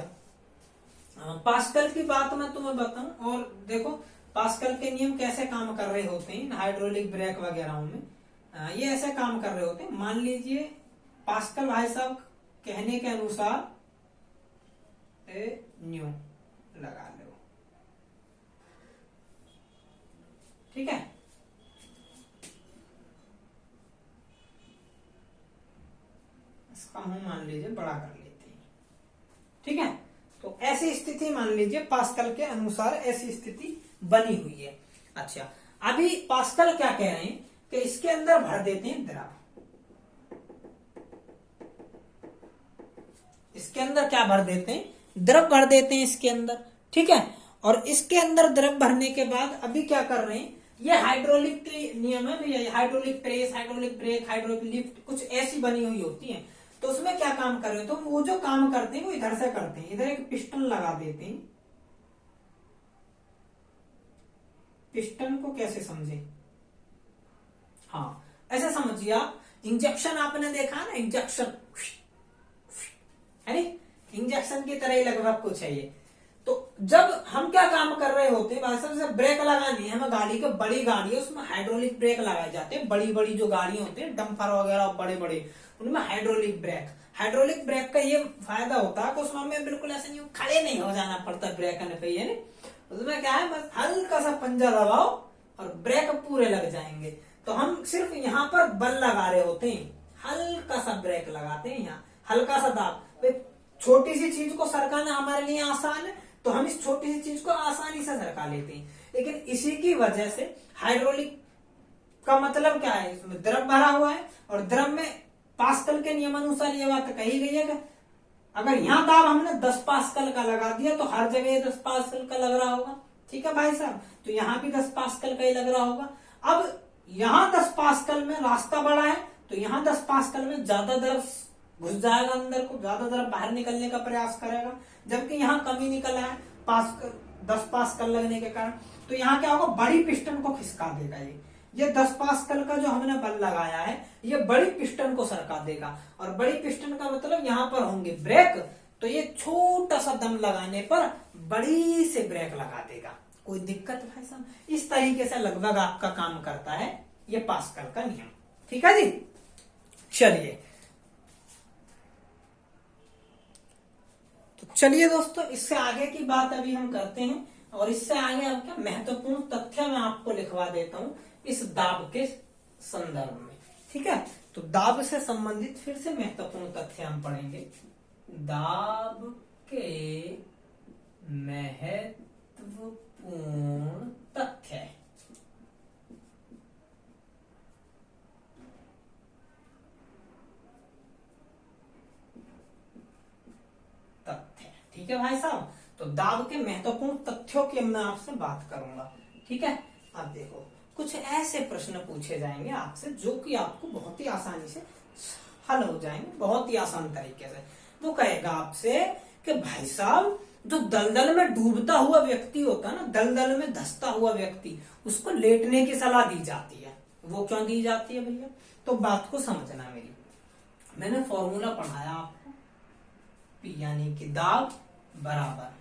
पास्कल की बात मैं तुम्हें बताऊं, और देखो पास्कल के नियम कैसे काम कर रहे होते हैं हाइड्रोलिक ब्रेक वगैरह में। ये ऐसे काम कर रहे होते हैं। मान लीजिए पास्कल भाई साहब कहने के अनुसार न्यू लगा लो। ठीक है, लीजिए बड़ा कर लेते हैं। ठीक है, तो ऐसी स्थिति मान लीजिए पास्कल के अनुसार ऐसी स्थिति बनी हुई है। अच्छा, अभी पास्कल क्या कह रहे हैं कि इसके अंदर भर देते हैं द्रव। इसके अंदर क्या भर देते हैं? द्रव भर देते हैं इसके अंदर। ठीक है, और इसके अंदर द्रव भरने के बाद अभी क्या कर रहे हैं, ये हाइड्रोलिक के नियम है भैया, hydraulic press, hydraulic brake, hydraulic lift कुछ ऐसी बनी हुई होती है। तो उसमें क्या काम कर रहे हैं, तो वो जो काम करते हैं वो इधर से करते हैं, इधर एक पिस्टन लगा देते हैं। पिस्टन को कैसे समझे? हाँ, ऐसे समझिए आप, इंजेक्शन आपने देखा ना, इंजेक्शन, है इंजेक्शन की तरह ही लगभग कुछ है ये। तो जब हम क्या काम कर रहे होते हैं भाई साहब, जब ब्रेक लगानी है हमें गाड़ी के, बड़ी गाड़ी है उसमें हाइड्रोलिक ब्रेक लगाए जाते हैं। बड़ी बड़ी जो गाड़ियां होती हैं डंपर वगैरह बड़े बड़े, उनमें हाइड्रोलिक ब्रेक का ये फायदा होता है कि उसमें हमें बिल्कुल ऐसे नहीं खड़े नहीं हो जाना पड़ता ब्रेक करने पे, है ना। उसमें क्या है, बस हल्का सा पंजा दबाओ और ब्रेक पूरे लग जाएंगे। तो हम सिर्फ यहाँ पर बल लगा रहे होते हैं, हल्का सा ब्रेक लगाते हैं, यहाँ हल्का सा दाब। छोटी सी चीज को सरकाना हमारे लिए आसान है, तो हम इस छोटी सी चीज को आसानी से सरका लेते हैं। लेकिन इसी की वजह से हाइड्रोलिक का मतलब क्या है, इसमें द्रव भरा हुआ है, और द्रव में पास्कल के नियमानुसार ये बात कही गई है कि अगर यहाँ दाब हमने 10 पास्कल का लगा दिया तो हर जगह 10 पास्कल का लग रहा होगा। ठीक है भाई साहब, तो यहाँ भी 10 पास्कल का ही लग रहा होगा। अब यहाँ 10 पास्कल में रास्ता बड़ा है, तो यहाँ 10 पास्कल में ज्यादा द्रव घुस जाएगा अंदर को, ज्यादा द्रव बाहर निकलने का प्रयास करेगा, जबकि यहाँ कमी निकला है 10 पास्कल लगने के कारण। तो यहाँ क्या होगा, बड़ी पिस्टन को खिसका देगा। ये 10 पास्कल का जो हमने बल लगाया है ये बड़ी पिस्टन को सरका देगा, और बड़ी पिस्टन का मतलब यहाँ पर होंगे ब्रेक, तो ये छोटा सा दम लगाने पर बड़ी से ब्रेक लगा देगा। कोई दिक्कत भाई साहब? इस तरीके से लगभग आपका काम करता है ये पास्कल का नियम। ठीक है जी, चलिए चलिए दोस्तों, इससे आगे की बात अभी हम करते हैं, और इससे आगे अब क्या महत्वपूर्ण तथ्य मैं आपको लिखवा देता हूं इस दाब के संदर्भ में। ठीक है, तो दाब से संबंधित फिर से महत्वपूर्ण तथ्य हम पढ़ेंगे। दाब के महत्वपूर्ण तथ्य। ठीक है भाई साहब, तो दाब के महत्वपूर्ण तथ्यों की मैं आपसे बात करूंगा। ठीक है, अब देखो कुछ ऐसे प्रश्न पूछे जाएंगे आपसे जो कि आपको बहुत ही आसानी से हल हो जाएंगे, बहुत ही आसान तरीके से। वो कहेगा आपसे कि भाई साहब जो दलदल में डूबता हुआ व्यक्ति होता है ना, दलदल में धंसता हुआ व्यक्ति, उसको लेटने की सलाह दी जाती है। वो क्यों दी जाती है भैया? तो बात को समझना मेरी, मैंने फॉर्मूला पढ़ाया आपको, P यानी कि दाब बराबर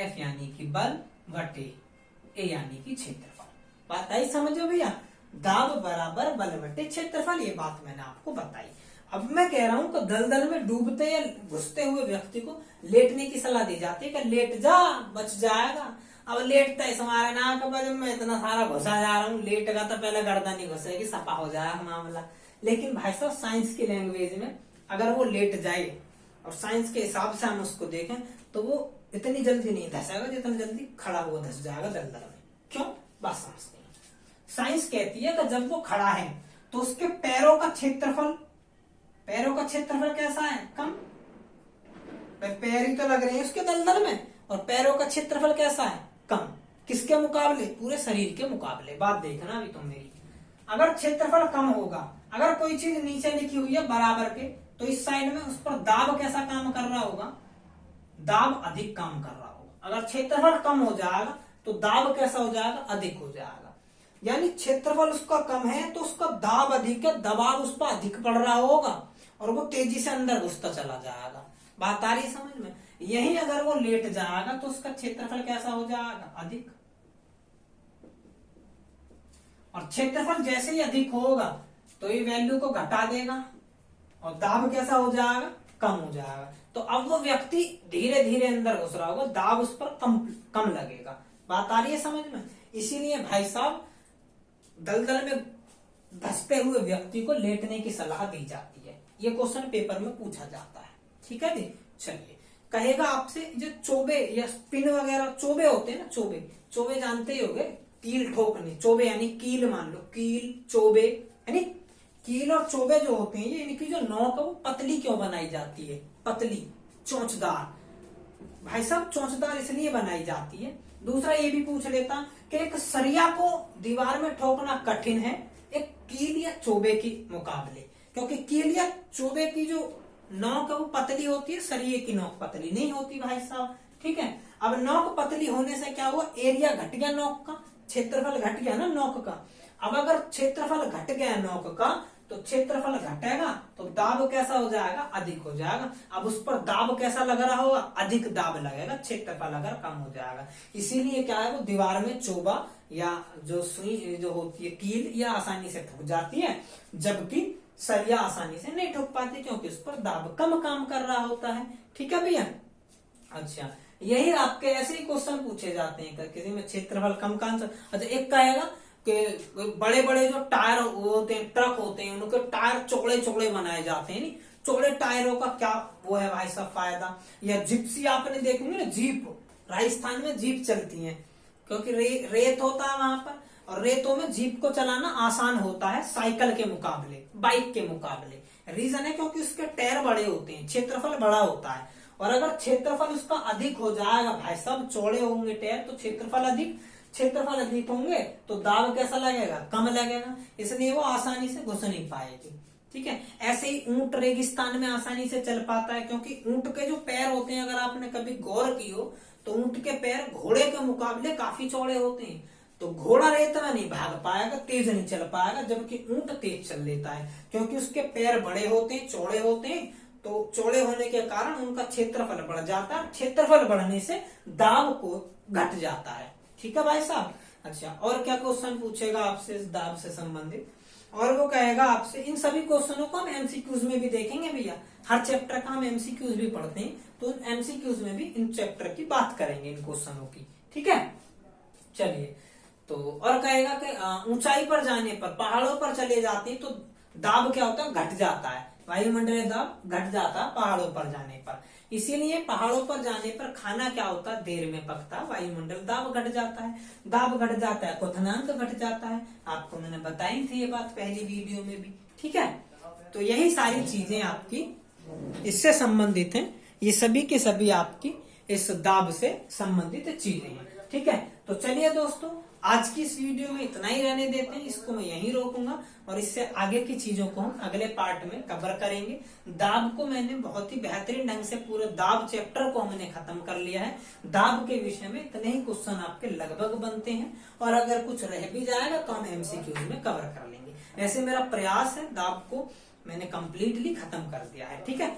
F यानी कि बल बटे A यानी कि क्षेत्रफल। बात आई समझो भैया, दाब बराबर बल बटे क्षेत्रफल, ये बात मैंने आपको बताई। अब मैं कह रहा हूं कि दलदल में डूबते या घुसते हुए व्यक्ति को लेटने की सलाह दी जाती है कि लेट जा, बच जाएगा। अब लेटता है हमारे नाक पर, जब मैं इतना सारा घुसा जा रहा हूँ, लेटेगा तो पहले गर्दन नहीं घुसेगी, सफा हो जाएगा मामला। लेकिन भाई साहब साइंस की लैंग्वेज में अगर वो लेट जाए और साइंस के हिसाब से हम उसको देखें तो वो इतनी जल्दी नहीं धसेगा जितना जल्दी खड़ा हुआ धस जाएगा दलदल में। क्यों? बात समझते हैं। साइंस कहती है कि जब वो खड़ा है तो उसके पैरों का क्षेत्रफल कैसा है? कम। पैर ही तो लग रहे हैं उसके दलदल में, और पैरों का क्षेत्रफल कैसा है? कम। किसके मुकाबले? पूरे शरीर के मुकाबले। बात देखना अभी तुम मेरी, अगर क्षेत्रफल कम होगा, अगर कोई चीज नीचे लिखी हुई है बराबर के, तो इस साइड में उस पर दाब कैसा काम कर रहा होगा? दाब अधिक काम कर रहा होगा। अगर क्षेत्रफल कम हो जाएगा तो दाब कैसा हो जाएगा? अधिक हो जाएगा। यानी क्षेत्रफल उसका कम है तो उसका दाब अधिक है, दबाव उस पर अधिक पड़ रहा होगा और वो तेजी से अंदर घुसता चला जाएगा। बात आ रही समझ में? यही अगर वो लेट जाएगा तो उसका क्षेत्रफल कैसा हो जाएगा? अधिक। और क्षेत्रफल जैसे ही अधिक होगा तो ये वैल्यू को घटा देगा और दाब कैसा हो जाएगा? कम हो जाएगा। तो अब वो व्यक्ति धीरे धीरे अंदर घुस रहा होगा, दाब उस पर कम लगेगा। बात आ रही है समझ में? इसीलिए भाई साहब दलदल में धंसते हुए व्यक्ति को लेटने की सलाह दी जाती है। ये क्वेश्चन पेपर में पूछा जाता है। ठीक है जी। चलिए, कहेगा आपसे जो चोबे या पिन वगैरह चोबे होते हैं ना, चोबे चोबे जानते ही होंगे, कील ठोकने, चोबे यानी कील, मान लो कील चोबे यानी कील और चोबे जो होते हैं, ये इनकी जो नोक है वो पतली क्यों बनाई जाती है, पतली चोंचदार। भाई साहब चोंचदार इसलिए बनाई जाती है। दूसरा ये भी पूछ लेता कि एक सरिया को दीवार में ठोकना कठिन है एक कील या चोबे के मुकाबले, क्योंकि कील या चोबे की जो नोक है वो पतली होती है, सरिये की नोक पतली नहीं होती भाई साहब, ठीक है। अब नोक पतली होने से क्या हुआ, एरिया घट गया नोक का, क्षेत्रफल घट गया ना नोक का। अब अगर क्षेत्रफल घट गया नोक का तो क्षेत्रफल घटेगा तो दाब कैसा हो जाएगा, अधिक हो जाएगा। अब उस पर दाब कैसा लग रहा होगा, अधिक दाब लगेगा, क्षेत्रफल अगर कम हो जाएगा। इसीलिए क्या है, वो दीवार में चोबा या जो सुई जो होती है कील या आसानी से ठुक जाती है, जबकि सरिया आसानी से नहीं ठुक पाती, क्योंकि उस पर दाब कम काम कर रहा होता है। ठीक है भैया। अच्छा, यही आपके ऐसे ही क्वेश्चन पूछे जाते हैं, किसी में क्षेत्रफल कम का आंसर। अच्छा, एक कहेगा कि बड़े बड़े जो टायर होते हैं, ट्रक होते हैं, उनके टायर चौड़े चौड़े बनाए जाते हैं, नहीं चौड़े टायरों का क्या वो है भाई साहब फायदा। या जिप्सी आपने देखी ना, जीप, राजस्थान में जीप चलती है, क्योंकि रेत होता है वहां पर, और रेतों में जीप को चलाना आसान होता है साइकिल के मुकाबले, बाइक के मुकाबले। रीजन है क्योंकि उसके टायर बड़े होते हैं, क्षेत्रफल बड़ा होता है। और अगर क्षेत्रफल उसका अधिक हो जाएगा भाई साहब, चौड़े होंगे टायर तो क्षेत्रफल अधिक होंगे तो दाब कैसा लगेगा, कम लगेगा, इसलिए वो आसानी से घुस नहीं पाएगी। ठीक है। ऐसे ही ऊंट रेगिस्तान में आसानी से चल पाता है, क्योंकि ऊंट के जो पैर होते हैं, अगर आपने कभी गौर की हो तो ऊंट के पैर घोड़े के मुकाबले काफी चौड़े होते हैं। तो घोड़ा रेत में नहीं भाग पाएगा, तेज नहीं चल पाएगा, जबकि ऊंट तेज चल लेता है, क्योंकि उसके पैर बड़े होते हैं, चौड़े होते हैं। तो चौड़े होने के कारण उनका क्षेत्रफल बढ़ जाता है, क्षेत्रफल बढ़ने से दाब को घट जाता है। ठीक है भाई साहब। अच्छा, और क्या क्वेश्चन पूछेगा आपसे इस दाब से संबंधित, और वो कहेगा आपसे, इन सभी क्वेश्चनों को हम एमसीक्यूज में भी देखेंगे भैया, हर चैप्टर का हम एमसीक्यूज भी पढ़ते हैं, तो एमसीक्यूज में भी इन चैप्टर की बात करेंगे, इन क्वेश्चनों की। ठीक है। चलिए, तो और कहेगा कि ऊंचाई पर जाने पर, पहाड़ों पर चले जाते हैं तो दाब क्या होता है, घट जाता है, वायुमंडलीय दाब घट जाता है पहाड़ों पर जाने पर। इसीलिए पहाड़ों पर जाने पर खाना क्या होता है, देर में पकता है, वायुमंडल दाब घट जाता है, दाब घट जाता है, क्वथनांक घट जाता है। आपको मैंने बताई थी ये बात पहली वीडियो में भी। ठीक है। तो यही सारी चीजें आपकी इससे संबंधित हैं, ये सभी के सभी आपकी इस दाब से संबंधित चीजें हैं। ठीक है। तो चलिए दोस्तों, आज की इस वीडियो में इतना ही रहने देते हैं, इसको मैं यहीं रोकूंगा, और इससे आगे की चीजों को हम अगले पार्ट में कवर करेंगे। दाब को मैंने बहुत ही बेहतरीन ढंग से, पूरे दाब चैप्टर को हमने खत्म कर लिया है। दाब के विषय में इतने ही क्वेश्चन आपके लगभग बनते हैं, और अगर कुछ रह भी जाएगा तो हम एमसीक्यूज में कवर कर लेंगे। ऐसे मेरा प्रयास है, दाब को मैंने कंप्लीटली खत्म कर दिया है। ठीक है।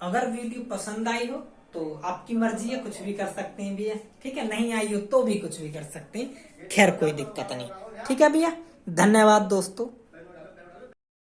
अगर वीडियो पसंद आई हो तो आपकी मर्जी है, कुछ भी कर सकते हैं भैया। ठीक है। नहीं आई हो तो भी कुछ भी कर सकते हैं, खैर कोई दिक्कत नहीं। ठीक है भैया, धन्यवाद दोस्तों।